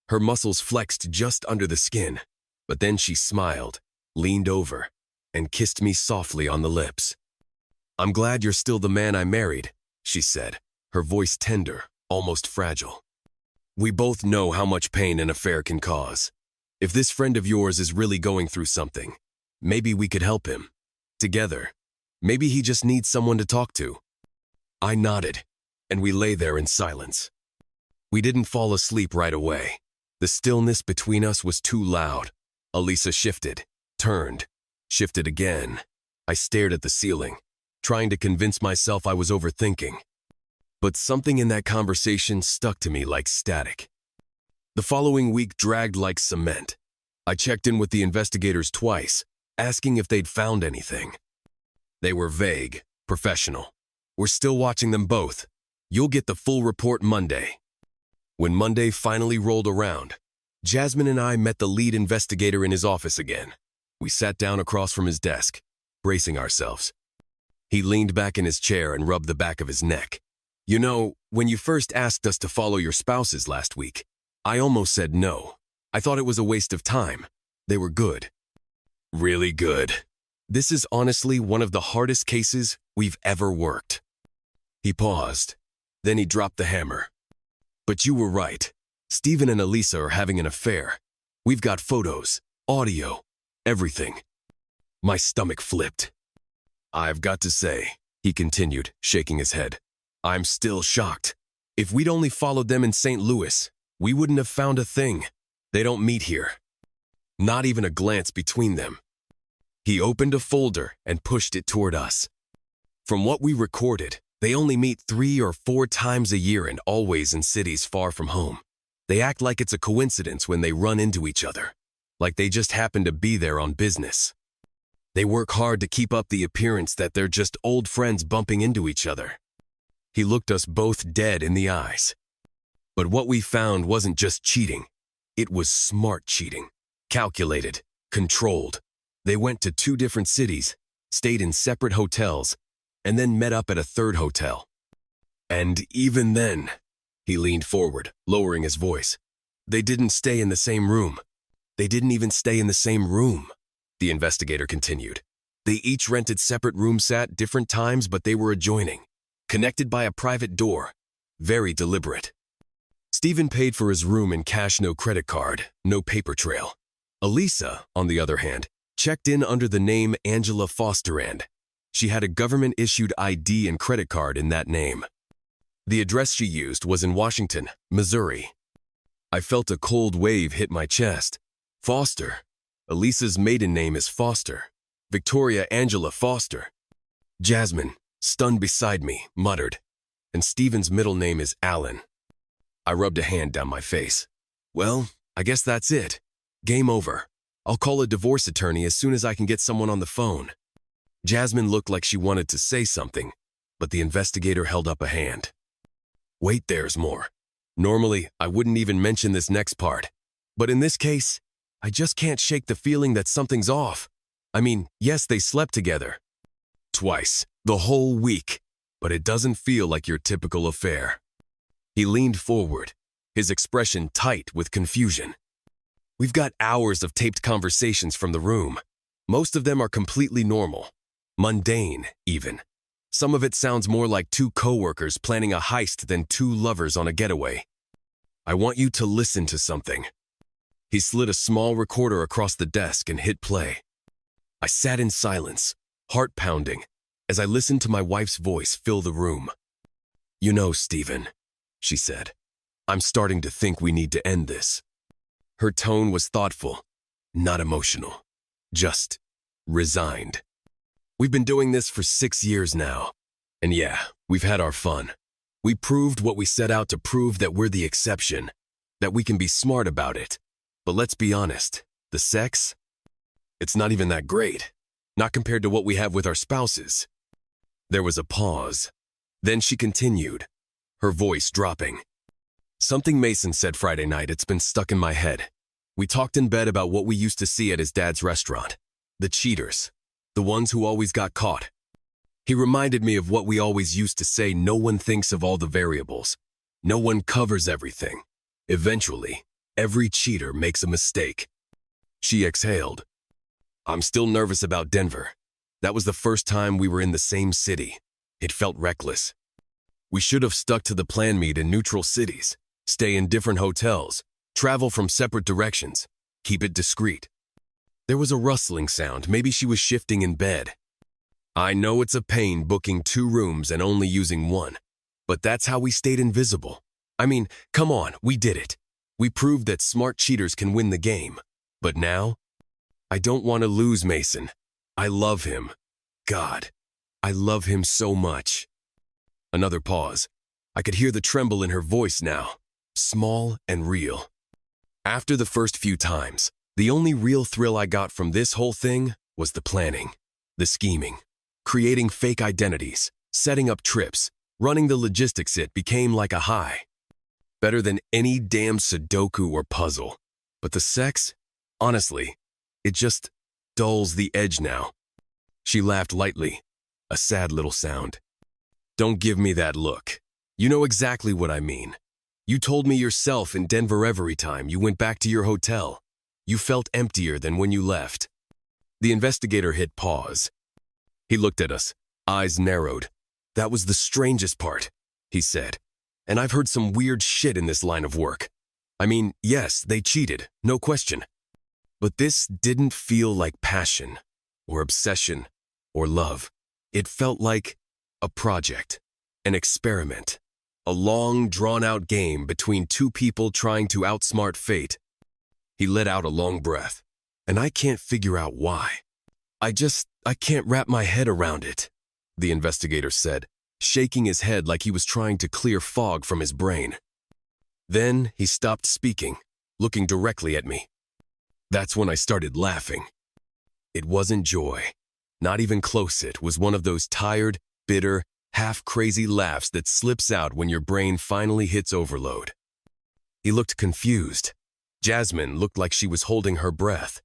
Her muscles flexed just under the skin. But then she smiled, leaned over, and kissed me softly on the lips. I'm glad you're still the man I married, she said, her voice tender, almost fragile. We both know how much pain an affair can cause. If this friend of yours is really going through something, maybe we could help him. Together. Maybe he just needs someone to talk to. I nodded, and we lay there in silence. We didn't fall asleep right away. The stillness between us was too loud. Elisa shifted, turned, shifted again. I stared at the ceiling, trying to convince myself I was overthinking. But something in that conversation stuck to me like static. The following week dragged like cement. I checked in with the investigators twice, asking if they'd found anything. They were vague, professional. We're still watching them both. You'll get the full report Monday. When Monday finally rolled around, Jasmine and I met the lead investigator in his office again. We sat down across from his desk, bracing ourselves. He leaned back in his chair and rubbed the back of his neck. You know, when you first asked us to follow your spouses last week, I almost said no. I thought it was a waste of time. They were good. Really good. This is honestly one of the hardest cases we've ever worked. He paused. Then he dropped the hammer. But you were right. Stephen and Elisa are having an affair. We've got photos, audio, everything. My stomach flipped. I've got to say, he continued, shaking his head, I'm still shocked. If we'd only followed them in St. Louis, we wouldn't have found a thing. They don't meet here. Not even a glance between them. He opened a folder and pushed it toward us. From what we recorded, they only meet 3 or 4 times a year and always in cities far from home. They act like it's a coincidence when they run into each other, like they just happen to be there on business. They work hard to keep up the appearance that they're just old friends bumping into each other. He looked us both dead in the eyes. But what we found wasn't just cheating. It was smart cheating, calculated, controlled. They went to 2 different cities, stayed in separate hotels, and then met up at a 3rd hotel. And even then, he leaned forward, lowering his voice. They didn't stay in the same room. They didn't even stay in the same room, the investigator continued. They each rented separate rooms at different times, but they were adjoining, connected by a private door. Very deliberate. Stephen paid for his room in cash, no credit card, no paper trail. Elisa, on the other hand, checked in under the name Angela Fosterand. She had a government-issued ID and credit card in that name. The address she used was in Washington, Missouri. I felt a cold wave hit my chest. Foster. Elisa's maiden name is Foster. Victoria Angela Foster. Jasmine, stunned beside me, muttered. And Stephen's middle name is Allen. I rubbed a hand down my face. Well, I guess that's it. Game over. I'll call a divorce attorney as soon as I can get someone on the phone. Jasmine looked like she wanted to say something, but the investigator held up a hand. Wait, there's more. Normally, I wouldn't even mention this next part. But in this case, I just can't shake the feeling that something's off. I mean, yes, they slept together. Twice, the whole week. But it doesn't feel like your typical affair. He leaned forward, his expression tight with confusion. We've got hours of taped conversations from the room. Most of them are completely normal. Mundane, even. Some of it sounds more like 2 coworkers planning a heist than 2 lovers on a getaway. I want you to listen to something. He slid a small recorder across the desk and hit play. I sat in silence, heart pounding, as I listened to my wife's voice fill the room. You know, Stephen, she said, I'm starting to think we need to end this. Her tone was thoughtful, not emotional, just resigned. We've been doing this for 6 years now. And yeah, we've had our fun. We proved what we set out to prove, that we're the exception, that we can be smart about it. But let's be honest, the sex? It's not even that great, not compared to what we have with our spouses. There was a pause. Then she continued, her voice dropping. Something Mason said Friday night, it's been stuck in my head. We talked in bed about what we used to see at his dad's restaurant. The cheaters. The ones who always got caught. He reminded me of what we always used to say, no one thinks of all the variables. No one covers everything. Eventually, every cheater makes a mistake. She exhaled. I'm still nervous about Denver. That was the first time we were in the same city. It felt reckless. We should have stuck to the plan, meet in neutral cities, stay in different hotels, travel from separate directions, keep it discreet. There was a rustling sound. Maybe she was shifting in bed. I know it's a pain booking 2 rooms and only using 1, but that's how we stayed invisible. I mean, come on, we did it. We proved that smart cheaters can win the game. But now, I don't want to lose Mason. I love him. God, I love him so much. Another pause. I could hear the tremble in her voice now, small and real. After the first few times, the only real thrill I got from this whole thing was the planning, the scheming, creating fake identities, setting up trips, running the logistics. It became like a high. Better than any damn Sudoku or puzzle. But the sex, honestly, it just dulls the edge now. She laughed lightly, a sad little sound. Don't give me that look. You know exactly what I mean. You told me yourself in Denver every time you went back to your hotel. You felt emptier than when you left. The investigator hit pause. He looked at us, eyes narrowed. That was the strangest part, he said. And I've heard some weird shit in this line of work. I mean, yes, they cheated, no question. But this didn't feel like passion, or obsession, or love. It felt like a project, an experiment, a long, drawn-out game between two people trying to outsmart fate. He let out a long breath, and I can't figure out why. I can't wrap my head around it, the investigator said, shaking his head like he was trying to clear fog from his brain. Then he stopped speaking, looking directly at me. That's when I started laughing. It wasn't joy. Not even close. It was one of those tired, bitter, half-crazy laughs that slips out when your brain finally hits overload. He looked confused. Jasmine looked like she was holding her breath.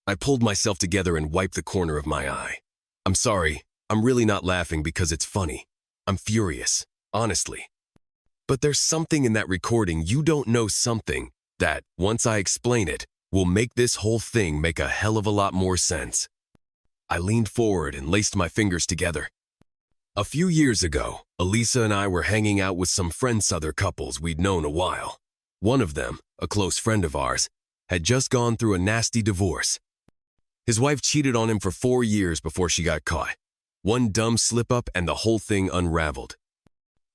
I pulled myself together and wiped the corner of my eye. I'm sorry. I'm really not laughing because it's funny. I'm furious, honestly. But there's something in that recording you don't know, something that, once I explain it, will make this whole thing make a hell of a lot more sense. I leaned forward and laced my fingers together. A few years ago, Elisa and I were hanging out with some friends, other couples we'd known a while. One of them, a close friend of ours, had just gone through a nasty divorce. His wife cheated on him for 4 years before she got caught. One dumb slip-up and the whole thing unraveled.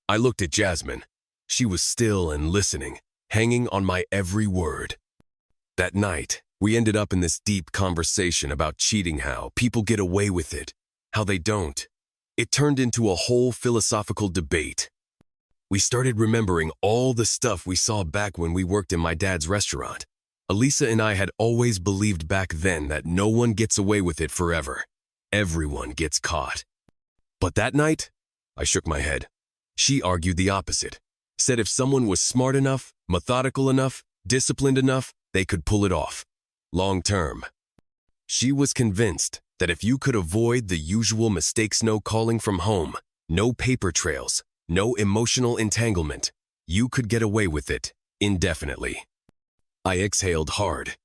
I looked at Jasmine. She was still and listening, hanging on my every word. That night, we ended up in this deep conversation about cheating, how people get away with it, how they don't. It turned into a whole philosophical debate. We started remembering all the stuff we saw back when we worked in my dad's restaurant. Elisa and I had always believed back then that no one gets away with it forever. Everyone gets caught. But that night, I shook my head. She argued the opposite. Said if someone was smart enough, methodical enough, disciplined enough, they could pull it off. Long term. She was convinced that if you could avoid the usual mistakes, no calling from home, no paper trails, no emotional entanglement, you could get away with it indefinitely. I exhaled hard.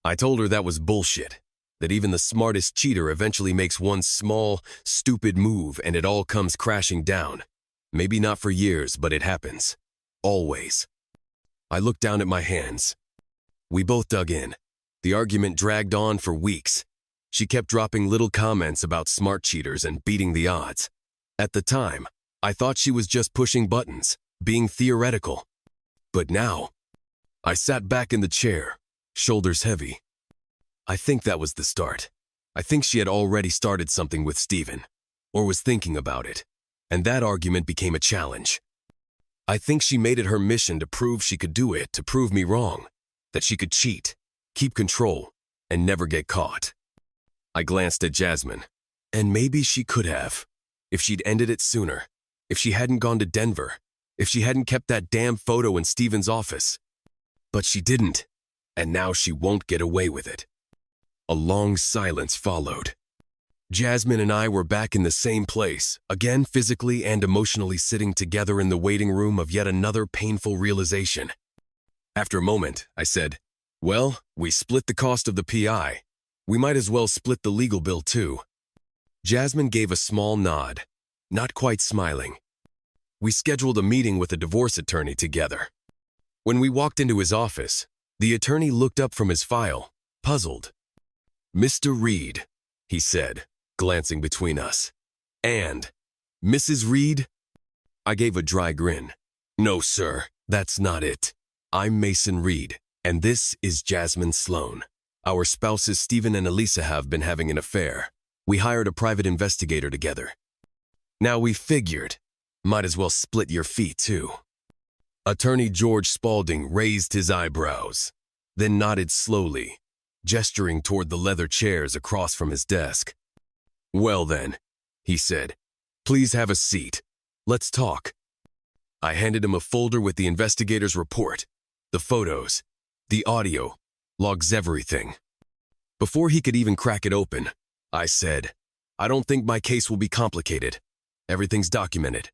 I told her that was bullshit, that even the smartest cheater eventually makes one small, stupid move and it all comes crashing down. Maybe not for years, but it happens. Always. I looked down at my hands. We both dug in. The argument dragged on for weeks. She kept dropping little comments about smart cheaters and beating the odds. At the time, I thought she was just pushing buttons, being theoretical. But now, I sat back in the chair, shoulders heavy. I think that was the start. I think she had already started something with Steven, or was thinking about it, and that argument became a challenge. I think she made it her mission to prove she could do it, to prove me wrong, that she could cheat, keep control, and never get caught. I glanced at Jasmine, and maybe she could have, if she'd ended it sooner, if she hadn't gone to Denver, if she hadn't kept that damn photo in Steven's office. But she didn't, and now she won't get away with it. A long silence followed. Jasmine and I were back in the same place, again physically and emotionally sitting together in the waiting room of yet another painful realization. After a moment, I said, "Well, we split the cost of the PI. We might as well split the legal bill too." Jasmine gave a small nod, not quite smiling. We scheduled a meeting with a divorce attorney together. When we walked into his office, the attorney looked up from his file, puzzled. "Mr. Reed," he said, glancing between us. "And Mrs. Reed?" I gave a dry grin. "No, sir, that's not it. I'm Mason Reed, and this is Jasmine Sloan. Our spouses Steven and Elisa have been having an affair. We hired a private investigator together." Now we figured. Might as well split your feet, too. Attorney George Spaulding raised his eyebrows, then nodded slowly, gesturing toward the leather chairs across from his desk. Well then, he said, please have a seat. Let's talk. I handed him a folder with the investigator's report, the photos, the audio, logs everything. Before he could even crack it open, I said, I don't think my case will be complicated. Everything's documented.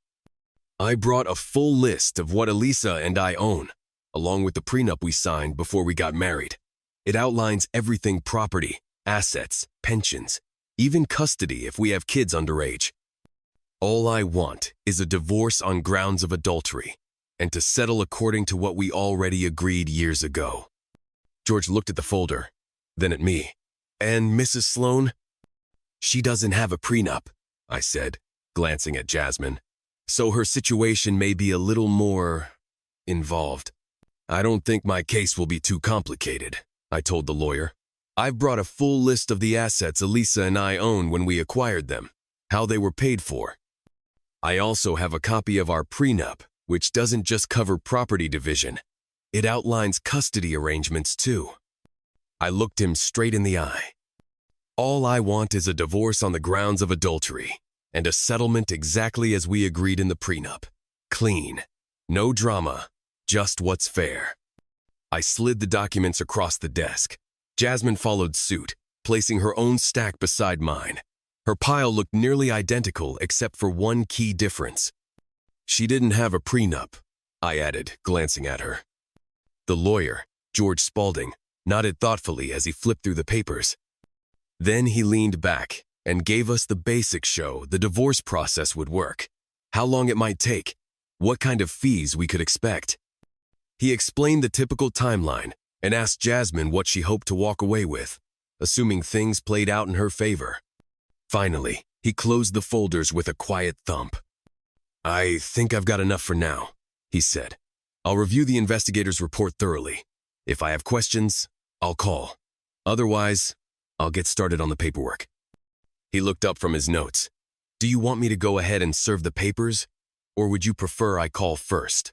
I brought a full list of what Elisa and I own, along with the prenup we signed before we got married. It outlines everything: property, assets, pensions, even custody if we have kids underage. All I want is a divorce on grounds of adultery, and to settle according to what we already agreed years ago. George looked at the folder, then at me. And Mrs. Sloan? She doesn't have a prenup, I said, glancing at Jasmine. So her situation may be a little more involved. I don't think my case will be too complicated, I told the lawyer. I've brought a full list of the assets Elisa and I own when we acquired them, how they were paid for. I also have a copy of our prenup, which doesn't just cover property division. It outlines custody arrangements too. I looked him straight in the eye. All I want is a divorce on the grounds of adultery, and a settlement exactly as we agreed in the prenup. Clean. No drama. Just what's fair. I slid the documents across the desk. Jasmine followed suit, placing her own stack beside mine. Her pile looked nearly identical except for one key difference. She didn't have a prenup, I added, glancing at her. The lawyer, George Spaulding, nodded thoughtfully as he flipped through the papers. Then he leaned back and gave us the basic show the divorce process would work, how long it might take, what kind of fees we could expect. He explained the typical timeline and asked Jasmine what she hoped to walk away with, assuming things played out in her favor. Finally, he closed the folders with a quiet thump. I think I've got enough for now, he said. I'll review the investigator's report thoroughly. If I have questions, I'll call. Otherwise, I'll get started on the paperwork. He looked up from his notes. Do you want me to go ahead and serve the papers, or would you prefer I call first?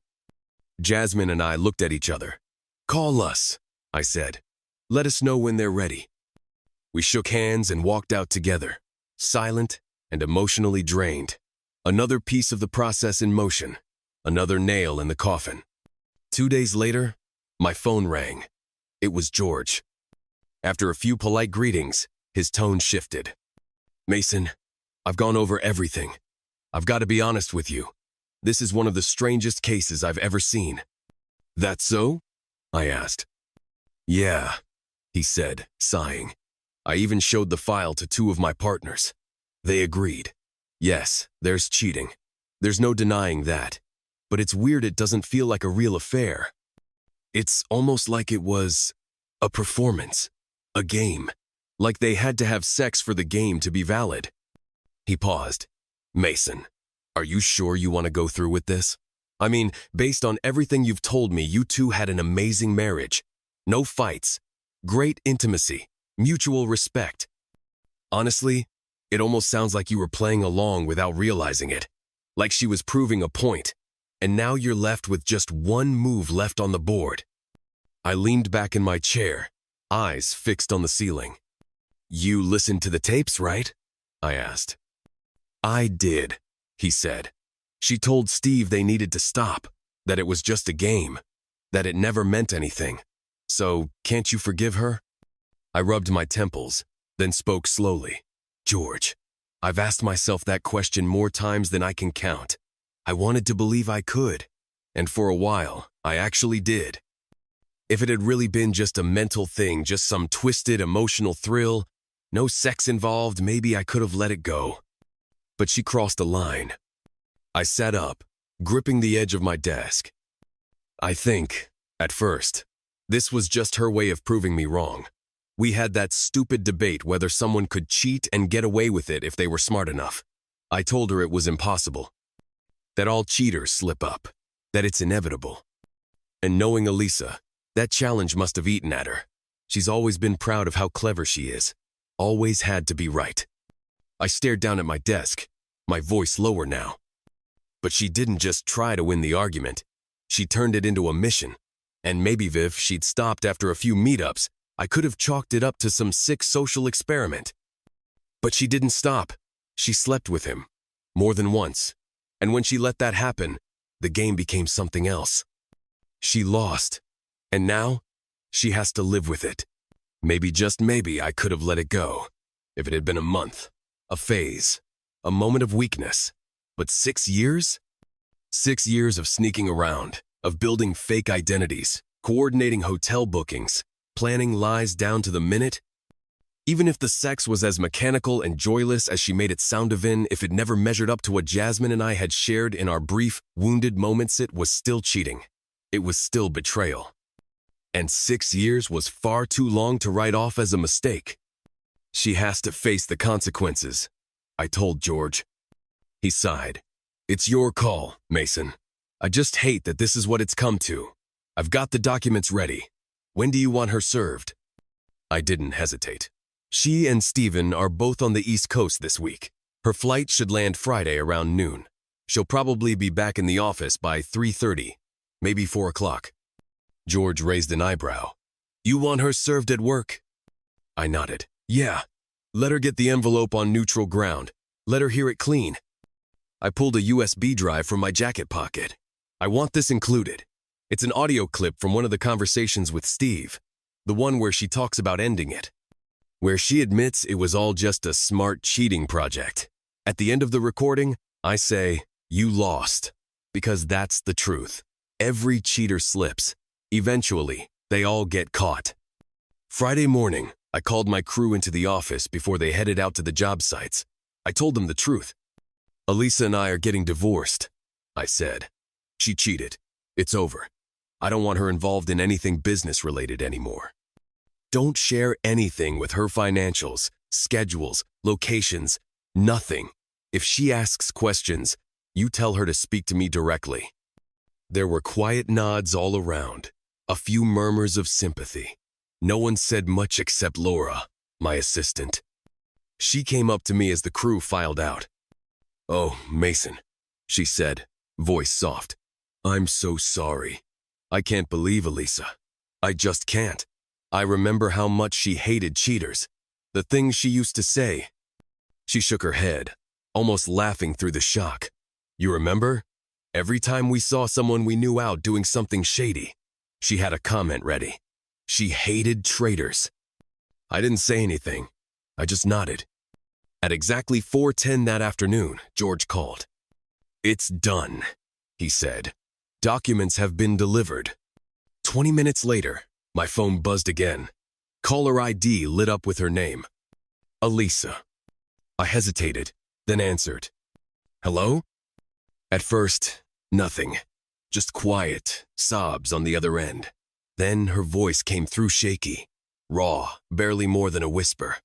Jasmine and I looked at each other. Call us, I said. Let us know when they're ready. We shook hands and walked out together, silent and emotionally drained. Another piece of the process in motion, another nail in the coffin. 2 days later, my phone rang. It was George. After a few polite greetings, his tone shifted. Mason, I've gone over everything. I've got to be honest with you. This is one of the strangest cases I've ever seen. That so? I asked. Yeah, he said, sighing. I even showed the file to 2 of my partners. They agreed. Yes, there's cheating. There's no denying that. But it's weird it doesn't feel like a real affair. It's almost like it was a performance, a game. Like they had to have sex for the game to be valid. He paused. Mason, are you sure you want to go through with this? I mean, based on everything you've told me, you two had an amazing marriage. No fights. Great intimacy. Mutual respect. Honestly, it almost sounds like you were playing along without realizing it. Like she was proving a point. And now you're left with just one move left on the board. I leaned back in my chair, eyes fixed on the ceiling. You listened to the tapes, right? I asked. I did, he said. She told Steve they needed to stop, that it was just a game, that it never meant anything. So, can't you forgive her? I rubbed my temples, then spoke slowly. George, I've asked myself that question more times than I can count. I wanted to believe I could, and for a while, I actually did. If it had really been just a mental thing, just some twisted emotional thrill, no sex involved, maybe I could have let it go. But she crossed a line. I sat up, gripping the edge of my desk. I think, at first, this was just her way of proving me wrong. We had that stupid debate whether someone could cheat and get away with it if they were smart enough. I told her it was impossible. That all cheaters slip up. That it's inevitable. And knowing Elisa, that challenge must have eaten at her. She's always been proud of how clever she is. Always had to be right. I stared down at my desk, my voice lower now. But she didn't just try to win the argument. She turned it into a mission. And maybe if she'd stopped after a few meetups, I could have chalked it up to some sick social experiment. But she didn't stop. She slept with him. More than once. And when she let that happen, the game became something else. She lost. And now, she has to live with it. Maybe, just maybe, I could have let it go. If it had been a month, a phase, a moment of weakness. But 6 years? 6 years of sneaking around, of building fake identities, coordinating hotel bookings, planning lies down to the minute. Even if the sex was as mechanical and joyless as she made it sound, if it never measured up to what Jasmine and I had shared in our brief, wounded moments, it was still cheating. It was still betrayal. And 6 years was far too long to write off as a mistake. She has to face the consequences, I told George. He sighed. It's your call, Mason. I just hate that this is what it's come to. I've got the documents ready. When do you want her served? I didn't hesitate. She and Stephen are both on the East Coast this week. Her flight should land Friday around noon. She'll probably be back in the office by 3:30, maybe 4 o'clock. George raised an eyebrow. You want her served at work? I nodded. Yeah. Let her get the envelope on neutral ground. Let her hear it clean. I pulled a USB drive from my jacket pocket. I want this included. It's an audio clip from one of the conversations with Steve, the one where she talks about ending it, where she admits it was all just a smart cheating project. At the end of the recording, I say, you lost, because that's the truth. Every cheater slips. Eventually, they all get caught. Friday morning, I called my crew into the office before they headed out to the job sites. I told them the truth. Elisa and I are getting divorced, I said. She cheated. It's over. I don't want her involved in anything business-related anymore. Don't share anything with her financials, schedules, locations, nothing. If she asks questions, you tell her to speak to me directly. There were quiet nods all around, a few murmurs of sympathy. No one said much except Laura, my assistant. She came up to me as the crew filed out. Oh, Mason, she said, voice soft. I'm so sorry. I can't believe Elisa. I just can't. I remember how much she hated cheaters, the things she used to say. She shook her head, almost laughing through the shock. You remember? Every time we saw someone we knew out doing something shady, she had a comment ready. She hated traitors. I didn't say anything. I just nodded. At exactly 4:10 that afternoon, George called. It's done, he said. Documents have been delivered. 20 minutes later, my phone buzzed again. Caller ID lit up with her name. Elisa. I hesitated, then answered. Hello? At first, nothing. Just quiet, sobs on the other end. Then her voice came through shaky, raw, barely more than a whisper.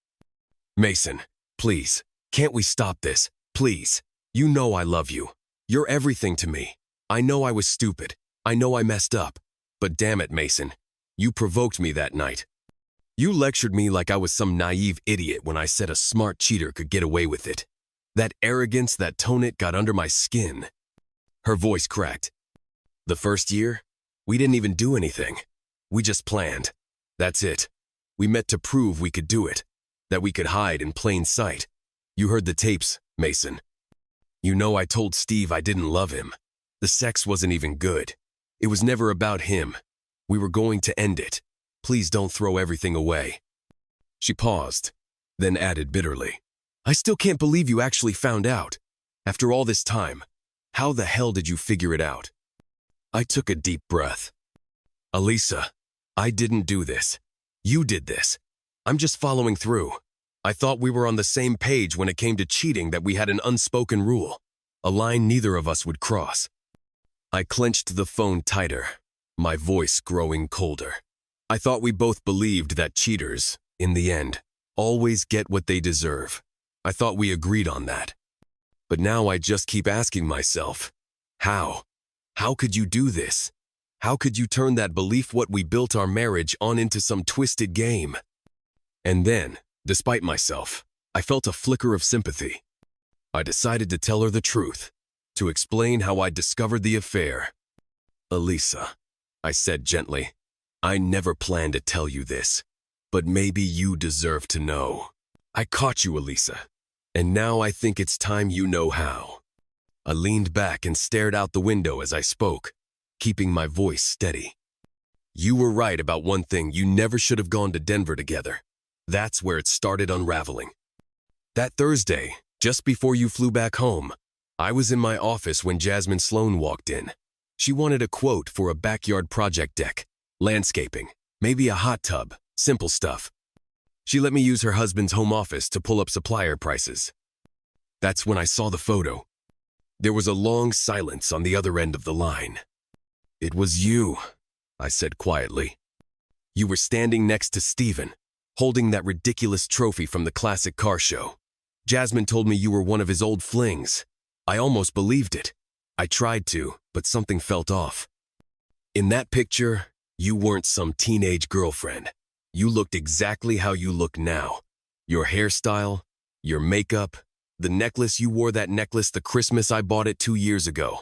Mason, please, can't we stop this? Please. You know I love you. You're everything to me. I know I was stupid. I know I messed up. But damn it, Mason. You provoked me that night. You lectured me like I was some naive idiot when I said a smart cheater could get away with it. That arrogance, that tone, it got under my skin. Her voice cracked. The first year, we didn't even do anything. We just planned. That's it. We met to prove we could do it, that we could hide in plain sight. You heard the tapes, Mason. You know I told Steve I didn't love him. The sex wasn't even good. It was never about him. We were going to end it. Please don't throw everything away. She paused, then added bitterly. I still can't believe you actually found out. After all this time, how the hell did you figure it out? I took a deep breath. Elisa, I didn't do this. You did this. I'm just following through. I thought we were on the same page when it came to cheating, that we had an unspoken rule, a line neither of us would cross. I clenched the phone tighter, my voice growing colder. I thought we both believed that cheaters, in the end, always get what they deserve. I thought we agreed on that. But now I just keep asking myself, how? How could you do this? How could you turn that belief, what we built our marriage on, into some twisted game? And then, despite myself, I felt a flicker of sympathy. I decided to tell her the truth. to explain how I discovered the affair. Elisa, I said gently, I never planned to tell you this, but maybe you deserve to know. I caught you, Elisa, and now I think it's time you know how. I leaned back and stared out the window as I spoke, keeping my voice steady. You were right about one thing. You never should have gone to Denver together. That's where it started unraveling. That Thursday, just before you flew back home, I was in my office when Jasmine Sloan walked in. She wanted a quote for a backyard project deck, landscaping, maybe a hot tub, simple stuff. She let me use her husband's home office to pull up supplier prices. That's when I saw the photo. There was a long silence on the other end of the line. It was you, I said quietly. You were standing next to Steven, holding that ridiculous trophy from the classic car show. Jasmine told me you were one of his old flings. I almost believed it. I tried to, but something felt off. In that picture, you weren't some teenage girlfriend. You looked exactly how you look now. Your hairstyle, your makeup, the necklace you wore, that necklace the Christmas I bought it 2 years ago.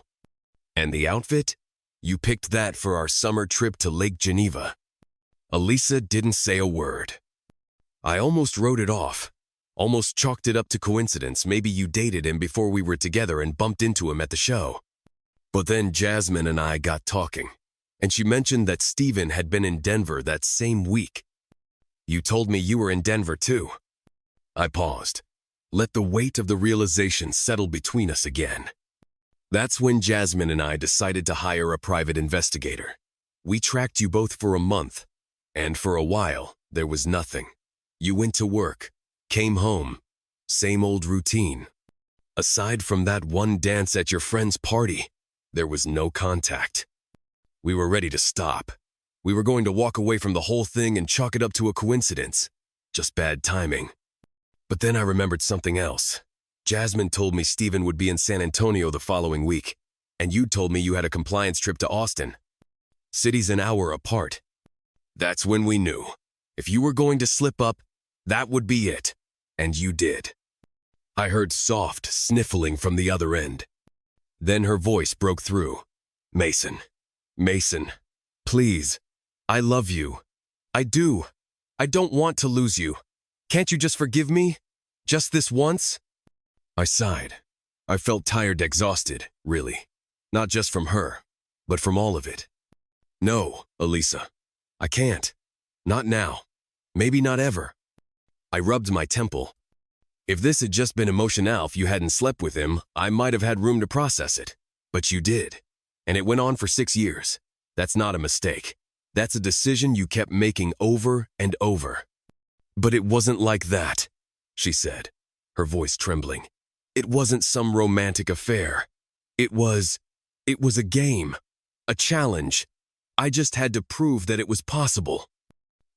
And the outfit? You picked that for our summer trip to Lake Geneva. Elisa didn't say a word. I almost wrote it off, almost chalked it up to coincidence. Maybe you dated him before we were together and bumped into him at the show. But then Jasmine and I got talking, and she mentioned that Steven had been in Denver that same week. You told me you were in Denver too. I paused, let the weight of the realization settle between us again. That's when Jasmine and I decided to hire a private investigator. We tracked you both for a month, and for a while, there was nothing. You went to work, came home, same old routine. Aside from that one dance at your friend's party, there was no contact. We were ready to stop. We were going to walk away from the whole thing and chalk it up to a coincidence. Just bad timing. But then I remembered something else. Jasmine told me Steven would be in San Antonio the following week, and you told me you had a compliance trip to Austin. Cities an hour apart. That's when we knew. If you were going to slip up, that would be it. And you did. I heard soft sniffling from the other end. Then her voice broke through. Mason, please, I love you. I do. I don't want to lose you. Can't you just forgive me? Just this once? I sighed. I felt tired, exhausted, really. Not just from her, but from all of it. No, Elisa, I can't. Not now. Maybe not ever. I rubbed my temple. If this had just been emotional, if you hadn't slept with him, I might have had room to process it. But you did. And it went on for 6 years. That's not a mistake. That's a decision you kept making over and over. But it wasn't like that, she said, her voice trembling. It wasn't some romantic affair. It was a game, a challenge. I just had to prove that it was possible.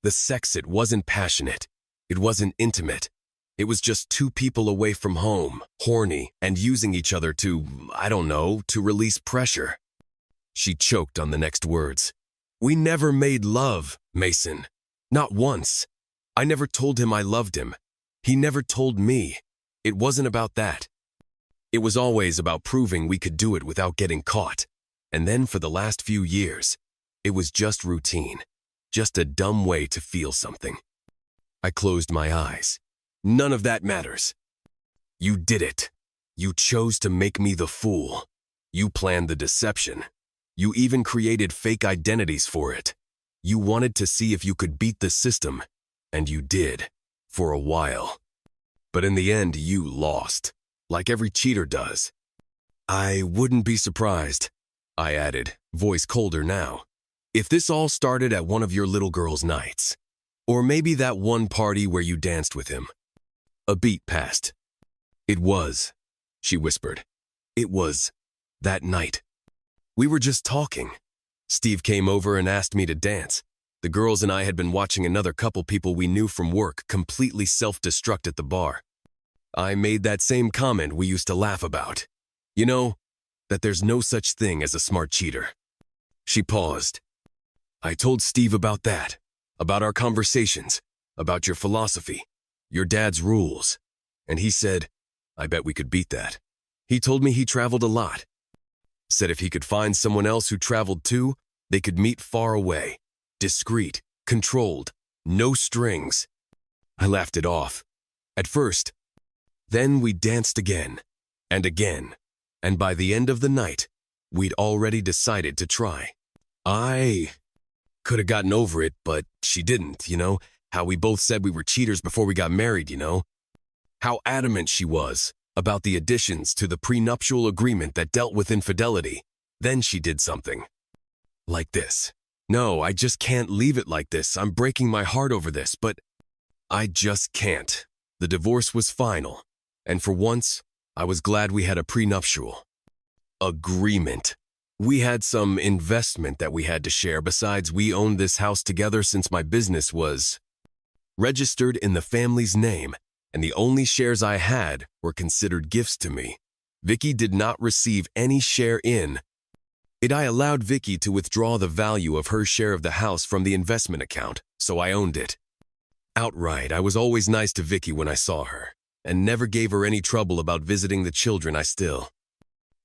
The sex, it wasn't passionate. It wasn't intimate. It was just two people away from home, horny, and using each other to, I don't know, to release pressure. She choked on the next words. We never made love, Mason. Not once. I never told him I loved him. He never told me. It wasn't about that. It was always about proving we could do it without getting caught. And then for the last few years, it was just routine. Just a dumb way to feel something. I closed my eyes. None of that matters. You did it. You chose to make me the fool. You planned the deception. You even created fake identities for it. You wanted to see if you could beat the system, and you did, for a while. But in the end, you lost, like every cheater does. I wouldn't be surprised, I added, voice colder now, if this all started at one of your little girl's nights. Or maybe that one party where you danced with him. A beat passed. It was, she whispered. It was that night. We were just talking. Steve came over and asked me to dance. The girls and I had been watching another couple people we knew from work completely self-destruct at the bar. I made that same comment we used to laugh about. You know, that there's no such thing as a smart cheater. She paused. I told Steve about that, about our conversations, about your philosophy, your dad's rules. And he said, I bet we could beat that. He told me he traveled a lot. Said if he could find someone else who traveled too, they could meet far away. Discreet, controlled, no strings. I laughed it off. At first. Then we danced again, and again, and by the end of the night, we'd already decided to try. I could have gotten over it, but she didn't, how we both said we were cheaters before we got married, How adamant she was about the additions to the prenuptial agreement that dealt with infidelity. Then she did something. Like this. No, I just can't leave it like this. I'm breaking my heart over this, but I just can't. The divorce was final, and for once, I was glad we had a prenuptial agreement. We had some investment that we had to share. Besides, we owned this house together since my business was registered in the family's name, and the only shares I had were considered gifts to me. Vicky did not receive any share in it. I allowed Vicky to withdraw the value of her share of the house from the investment account, so I owned it outright. I was always nice to Vicky when I saw her, and never gave her any trouble about visiting the children. I still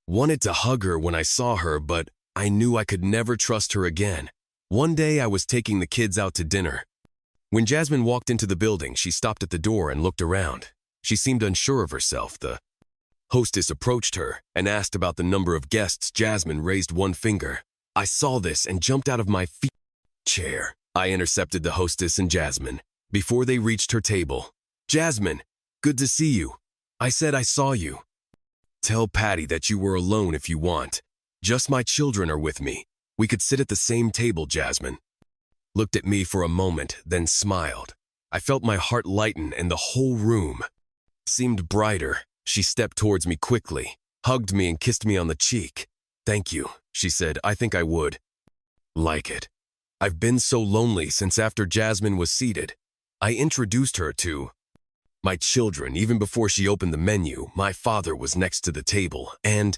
wanted to hug her when I saw her, but I knew I could never trust her again. One day I was taking the kids out to dinner. When Jasmine walked into the building, she stopped at the door and looked around. She seemed unsure of herself. The hostess approached her and asked about the number of guests. Jasmine raised one finger. I saw this and jumped out of my chair. I intercepted the hostess and Jasmine before they reached her table. Jasmine, good to see you. I said I saw you. Tell Patty that you were alone if you want. Just my children are with me. We could sit at the same table. Jasmine looked at me for a moment, then smiled. I felt my heart lighten and the whole room seemed brighter. She stepped towards me quickly, hugged me and kissed me on the cheek. Thank you, she said. I think I would like it. I've been so lonely since after Jasmine was seated. I introduced her to my children. Even before she opened the menu, my father was next to the table and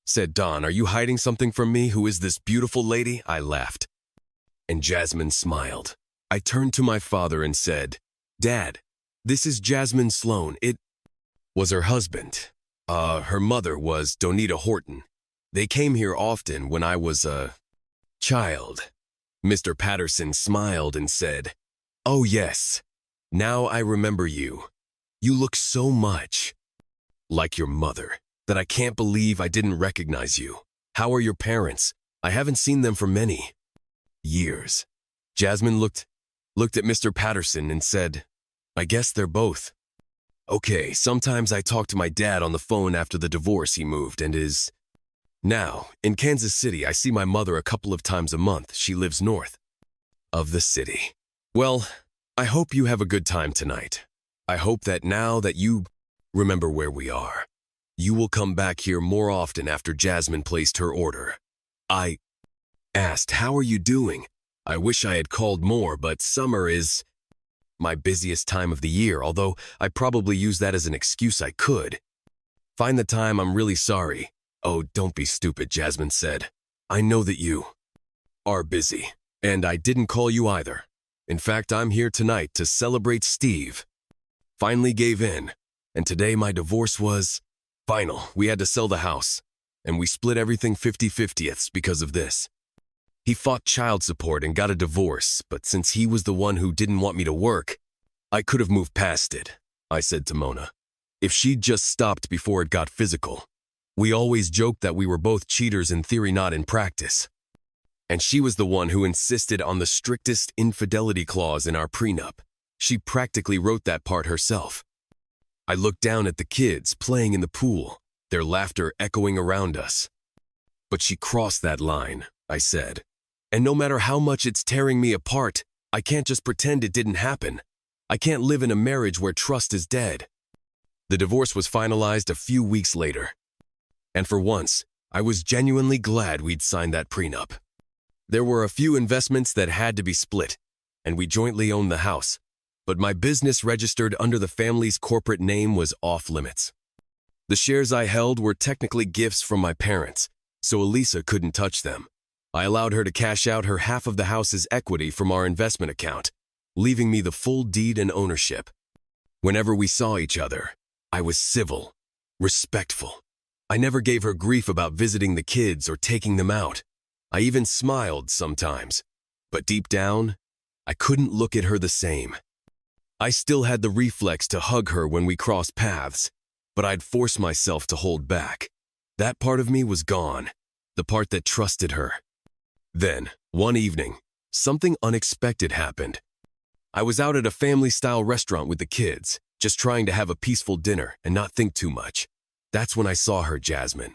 said, Don, are you hiding something from me? Who is this beautiful lady? I laughed, and Jasmine smiled. I turned to my father and said, Dad, this is Jasmine Sloan. It was her husband. Her mother was Donita Horton. They came here often when I was a child. Mr. Patterson smiled and said, Oh yes, now I remember you. You look so much like your mother that I can't believe I didn't recognize you. How are your parents? I haven't seen them for many years. Jasmine looked at Mr. Patterson and said, I guess they're both okay. Sometimes I talk to my dad on the phone after the divorce. He moved and is now in Kansas City. I see my mother a couple of times a month. She lives north of the city. Well, I hope you have a good time tonight. I hope that now that you remember where we are, you will come back here more often. After Jasmine placed her order, I asked, How are you doing? I wish I had called more, but summer is my busiest time of the year, although I probably use that as an excuse. I could find the time. I'm really sorry. Oh, don't be stupid, Jasmine said. I know that you are busy, and I didn't call you either. In fact, I'm here tonight to celebrate. Steve finally gave in, and today my divorce was final. We had to sell the house, and we split everything 50/50 because of this. He fought child support and got a divorce, but since he was the one who didn't want me to work, I could have moved past it, I said to Mona. If she'd just stopped before it got physical. We always joked that we were both cheaters in theory, not in practice. And she was the one who insisted on the strictest infidelity clause in our prenup. She practically wrote that part herself. I looked down at the kids playing in the pool, their laughter echoing around us. But she crossed that line, I said. And no matter how much it's tearing me apart, I can't just pretend it didn't happen. I can't live in a marriage where trust is dead. The divorce was finalized a few weeks later. And for once, I was genuinely glad we'd signed that prenup. There were a few investments that had to be split, and we jointly owned the house. But my business registered under the family's corporate name was off limits. The shares I held were technically gifts from my parents, so Elisa couldn't touch them. I allowed her to cash out her half of the house's equity from our investment account, leaving me the full deed and ownership. Whenever we saw each other, I was civil, respectful, I never gave her grief about visiting the kids or taking them out. I even smiled sometimes. But deep down, I couldn't look at her the same. I still had the reflex to hug her when we crossed paths, but I'd force myself to hold back. That part of me was gone, the part that trusted her. Then, one evening, something unexpected happened. I was out at a family-style restaurant with the kids, just trying to have a peaceful dinner and not think too much. That's when I saw her, Jasmine.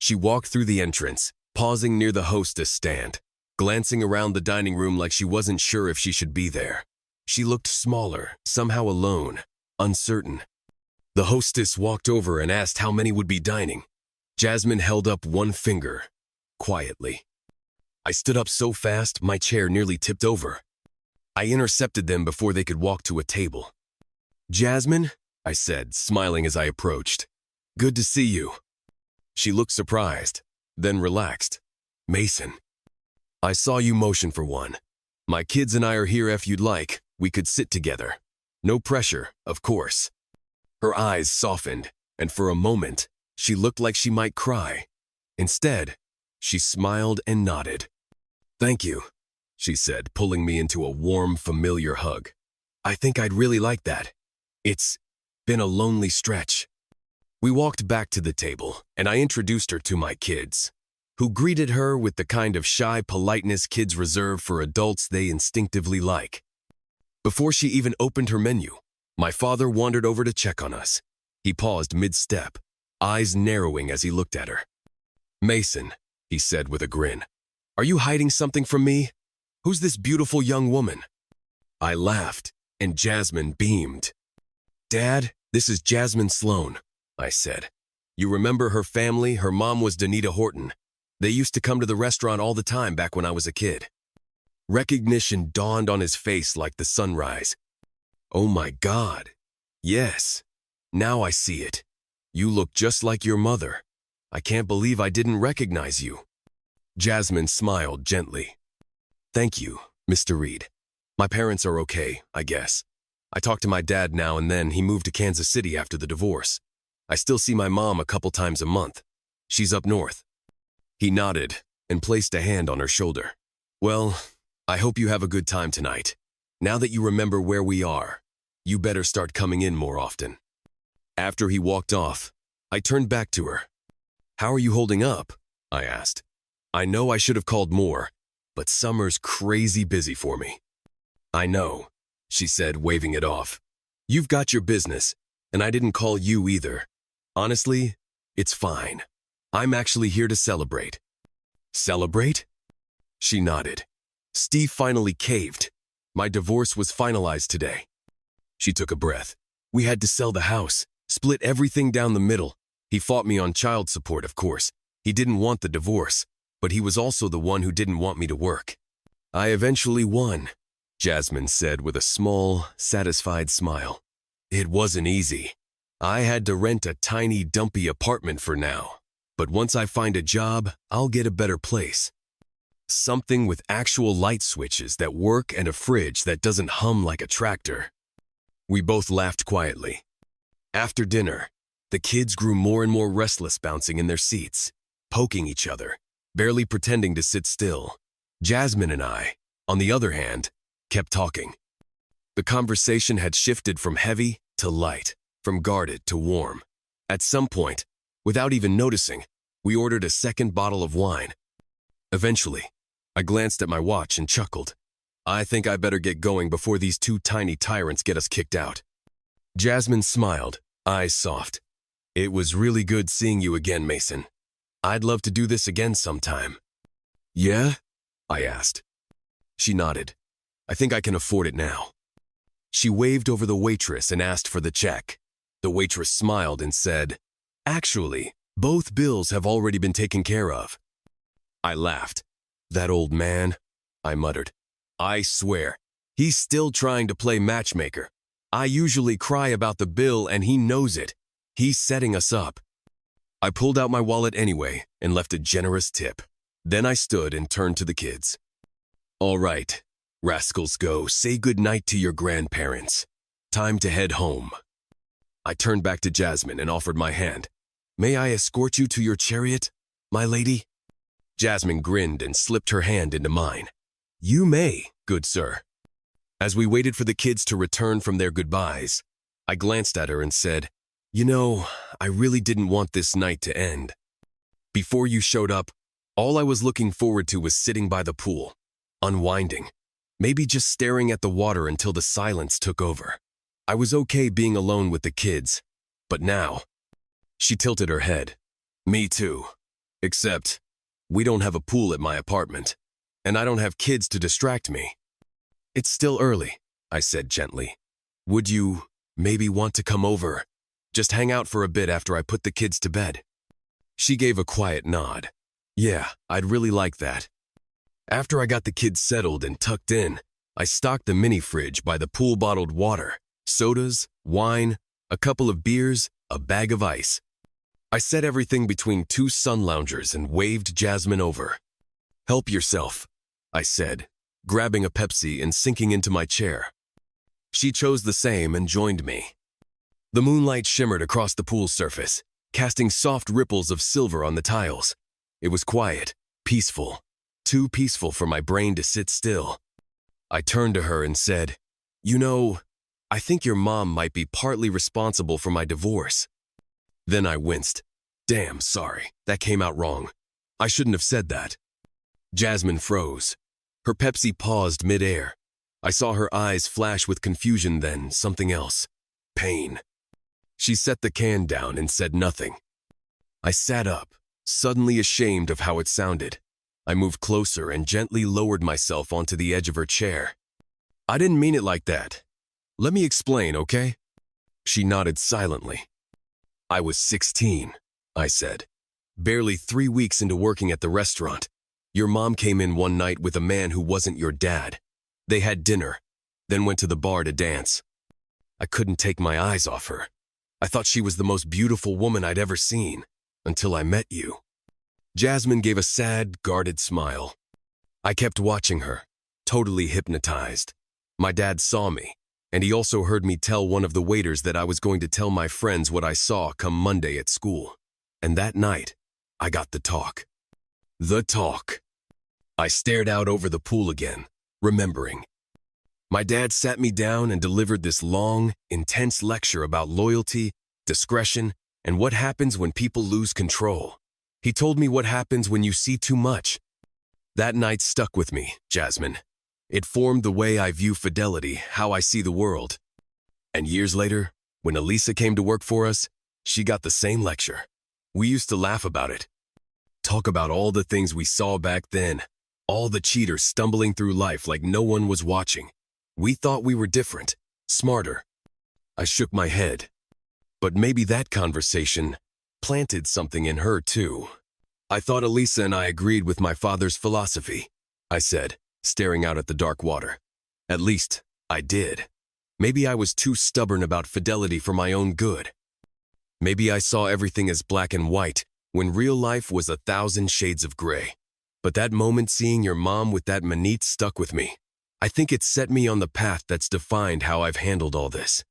She walked through the entrance, pausing near the hostess stand, glancing around the dining room like she wasn't sure if she should be there. She looked smaller, somehow alone, uncertain. The hostess walked over and asked how many would be dining. Jasmine held up one finger, quietly. I stood up so fast, my chair nearly tipped over. I intercepted them before they could walk to a table. "Jasmine," I said, smiling as I approached. "Good to see you." She looked surprised, then relaxed. "Mason." "I saw you motion for one. My kids and I are here if you'd like. We could sit together. No pressure, of course." Her eyes softened, and for a moment, she looked like she might cry. Instead, she smiled and nodded. "Thank you," she said, pulling me into a warm, familiar hug. "I think I'd really like that. It's been a lonely stretch." We walked back to the table, and I introduced her to my kids, who greeted her with the kind of shy politeness kids reserve for adults they instinctively like. Before she even opened her menu, my father wandered over to check on us. He paused mid-step, eyes narrowing as he looked at her. "Mason," he said with a grin, "are you hiding something from me? Who's this beautiful young woman?" I laughed, and Jasmine beamed. "Dad, this is Jasmine Sloan," I said. "You remember her family? Her mom was Danita Horton. They used to come to the restaurant all the time back when I was a kid." Recognition dawned on his face like the sunrise. "Oh my God. Yes. Now I see it. You look just like your mother. I can't believe I didn't recognize you." Jasmine smiled gently. "Thank you, Mr. Reed. My parents are okay, I guess. I talk to my dad now and then. He moved to Kansas City after the divorce. I still see my mom a couple times a month. She's up north." He nodded and placed a hand on her shoulder. "Well, I hope you have a good time tonight. Now that you remember where we are, you better start coming in more often." After he walked off, I turned back to her. "How are you holding up?" I asked. "I know I should have called more, but summer's crazy busy for me." "I know," she said, waving it off. "You've got your business, and I didn't call you either. Honestly, it's fine. I'm actually here to celebrate." "Celebrate?" She nodded. "Steve finally caved. My divorce was finalized today." She took a breath. "We had to sell the house, split everything down the middle. He fought me on child support, of course. He didn't want the divorce, but he was also the one who didn't want me to work." "I eventually won," Jasmine said with a small, satisfied smile. "It wasn't easy. I had to rent a tiny, dumpy apartment for now. But once I find a job, I'll get a better place. Something with actual light switches that work and a fridge that doesn't hum like a tractor." We both laughed quietly. After dinner, the kids grew more and more restless, bouncing in their seats, poking each other, barely pretending to sit still. Jasmine and I, on the other hand, kept talking. The conversation had shifted from heavy to light, from guarded to warm. At some point, without even noticing, we ordered a second bottle of wine. Eventually, I glanced at my watch and chuckled. I think I better get going before these two tiny tyrants get us kicked out. Jasmine smiled, eyes soft. "It was really good seeing you again, Mason. I'd love to do this again sometime." "Yeah?" I asked. She nodded. "I think I can afford it now." She waved over the waitress and asked for the check. The waitress smiled and said, "Actually, both bills have already been taken care of." I laughed. "That old man," I muttered. "I swear, he's still trying to play matchmaker. I usually cry about the bill and he knows it. He's setting us up." I pulled out my wallet anyway and left a generous tip. Then I stood and turned to the kids. "All right, rascals, go say goodnight to your grandparents. Time to head home." I turned back to Jasmine and offered my hand. May I escort you to your chariot, my lady? Jasmine grinned and slipped her hand into mine. You may, good sir. As we waited for the kids to return from their goodbyes, I glanced at her and said, You know, I really didn't want this night to end. Before you showed up, all I was looking forward to was sitting by the pool, unwinding, maybe just staring at the water until the silence took over. I was okay being alone with the kids, but now, she tilted her head. Me too. Except, we don't have a pool at my apartment, and I don't have kids to distract me. It's still early, I said gently. Would you maybe want to come over? Just hang out for a bit after I put the kids to bed. She gave a quiet nod. Yeah, I'd really like that. After I got the kids settled and tucked in, I stocked the mini fridge by the pool bottled water, sodas, wine, a couple of beers, a bag of ice. I set everything between two sun loungers and waved Jasmine over. Help yourself, I said, grabbing a Pepsi and sinking into my chair. She chose the same and joined me. The moonlight shimmered across the pool surface, casting soft ripples of silver on the tiles. It was quiet, peaceful, too peaceful for my brain to sit still. I turned to her and said, You know, I think your mom might be partly responsible for my divorce. Then I winced. Damn, sorry, that came out wrong. I shouldn't have said that. Jasmine froze. Her Pepsi paused mid-air. I saw her eyes flash with confusion, then something else. Pain. She set the can down and said nothing. I sat up, suddenly ashamed of how it sounded. I moved closer and gently lowered myself onto the edge of her chair. I didn't mean it like that. Let me explain, okay? She nodded silently. I was 16, I said. Barely 3 weeks into working at the restaurant. Your mom came in one night with a man who wasn't your dad. They had dinner, then went to the bar to dance. I couldn't take my eyes off her. I thought she was the most beautiful woman I'd ever seen, until I met you. Jasmine gave a sad, guarded smile. I kept watching her, totally hypnotized. My dad saw me, and he also heard me tell one of the waiters that I was going to tell my friends what I saw come Monday at school. And that night, I got the talk. The talk. I stared out over the pool again, remembering. My dad sat me down and delivered this long, intense lecture about loyalty, discretion, and what happens when people lose control. He told me what happens when you see too much. That night stuck with me, Jasmine. It formed the way I view fidelity, how I see the world. And years later, when Elisa came to work for us, she got the same lecture. We used to laugh about it. Talk about all the things we saw back then, all the cheaters stumbling through life like no one was watching. We thought we were different, smarter. I shook my head. But maybe that conversation planted something in her too. I thought Elisa and I agreed with my father's philosophy, I said, staring out at the dark water. At least, I did. Maybe I was too stubborn about fidelity for my own good. Maybe I saw everything as black and white, when real life was 1,000 shades of gray. But that moment seeing your mom with that manit stuck with me. I think it set me on the path that's defined how I've handled all this.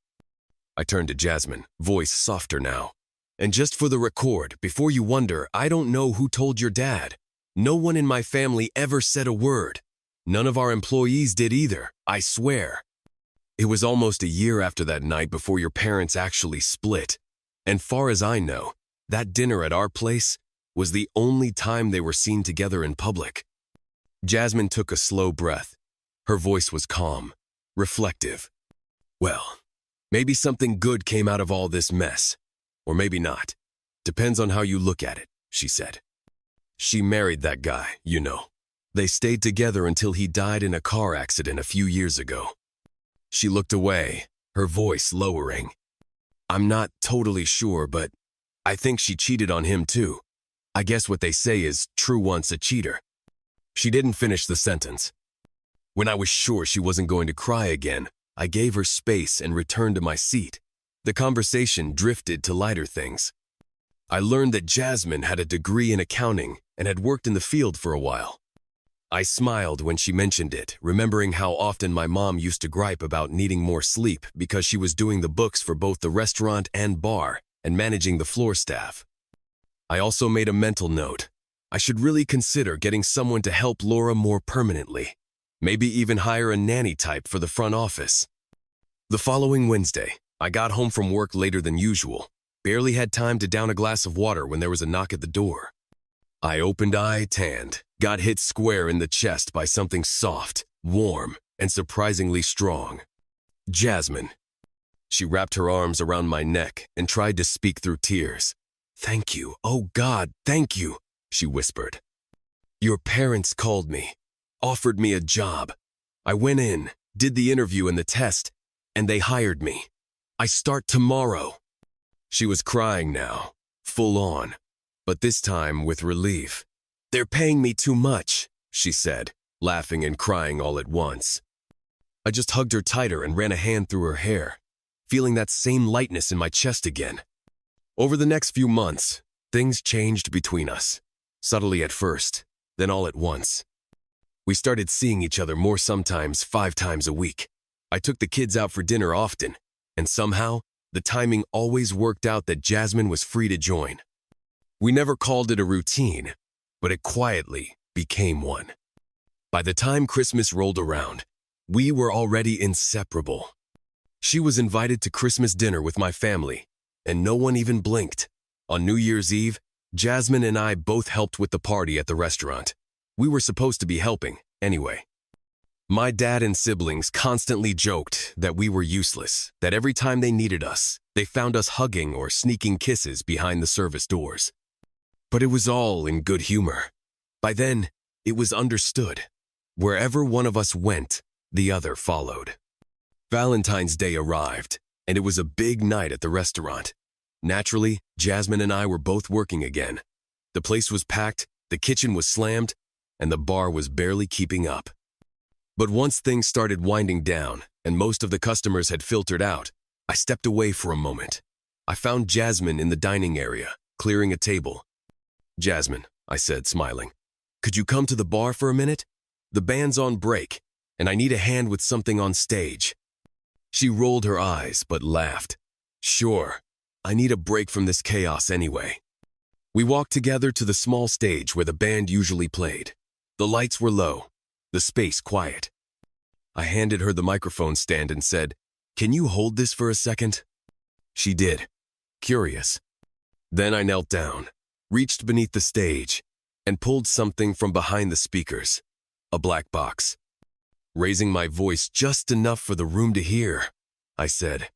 I turned to Jasmine, voice softer now. And just for the record, before you wonder, I don't know who told your dad. No one in my family ever said a word. None of our employees did either, I swear. It was almost a year after that night before your parents actually split. And far as I know, that dinner at our place was the only time they were seen together in public. Jasmine took a slow breath. Her voice was calm, reflective. Well, maybe something good came out of all this mess. Or maybe not. Depends on how you look at it, she said. She married that guy, you know. They stayed together until he died in a car accident a few years ago. She looked away, her voice lowering. I'm not totally sure, but I think she cheated on him too. I guess what they say is true once a cheater. She didn't finish the sentence. When I was sure she wasn't going to cry again, I gave her space and returned to my seat. The conversation drifted to lighter things. I learned that Jasmine had a degree in accounting and had worked in the field for a while. I smiled when she mentioned it, remembering how often my mom used to gripe about needing more sleep because she was doing the books for both the restaurant and bar and managing the floor staff. I also made a mental note. I should really consider getting someone to help Laura more permanently. Maybe even hire a nanny type for the front office. The following Wednesday, I got home from work later than usual. Barely had time to down a glass of water when there was a knock at the door. I opened eye-tanned, got hit square in the chest by something soft, warm, and surprisingly strong. Jasmine. She wrapped her arms around my neck and tried to speak through tears. "Thank you, oh God, thank you," she whispered. "Your parents called me, offered me a job. I went in, did the interview and the test, and they hired me. I start tomorrow." She was crying now, full on, but this time with relief. "They're paying me too much," she said, laughing and crying all at once. I just hugged her tighter and ran a hand through her hair, feeling that same lightness in my chest again. Over the next few months, things changed between us, subtly at first, then all at once. We started seeing each other more, sometimes 5 times a week. I took the kids out for dinner often, and somehow, the timing always worked out that Jasmine was free to join. We never called it a routine, but it quietly became one. By the time Christmas rolled around, we were already inseparable. She was invited to Christmas dinner with my family, and no one even blinked. On New Year's Eve, Jasmine and I both helped with the party at the restaurant. We were supposed to be helping, anyway. My dad and siblings constantly joked that we were useless, that every time they needed us, they found us hugging or sneaking kisses behind the service doors. But it was all in good humor. By then, it was understood. Wherever one of us went, the other followed. Valentine's Day arrived, and it was a big night at the restaurant. Naturally, Jasmine and I were both working again. The place was packed, the kitchen was slammed, and the bar was barely keeping up. But once things started winding down and most of the customers had filtered out, I stepped away for a moment. I found Jasmine in the dining area, clearing a table. "Jasmine," I said, smiling, "could you come to the bar for a minute? The band's on break, and I need a hand with something on stage." She rolled her eyes but laughed. "Sure, I need a break from this chaos anyway." We walked together to the small stage where the band usually played. The lights were low, the space quiet. I handed her the microphone stand and said, "Can you hold this for a second?" She did, curious. Then I knelt down, reached beneath the stage, and pulled something from behind the speakers, a black box. Raising my voice just enough for the room to hear, I said,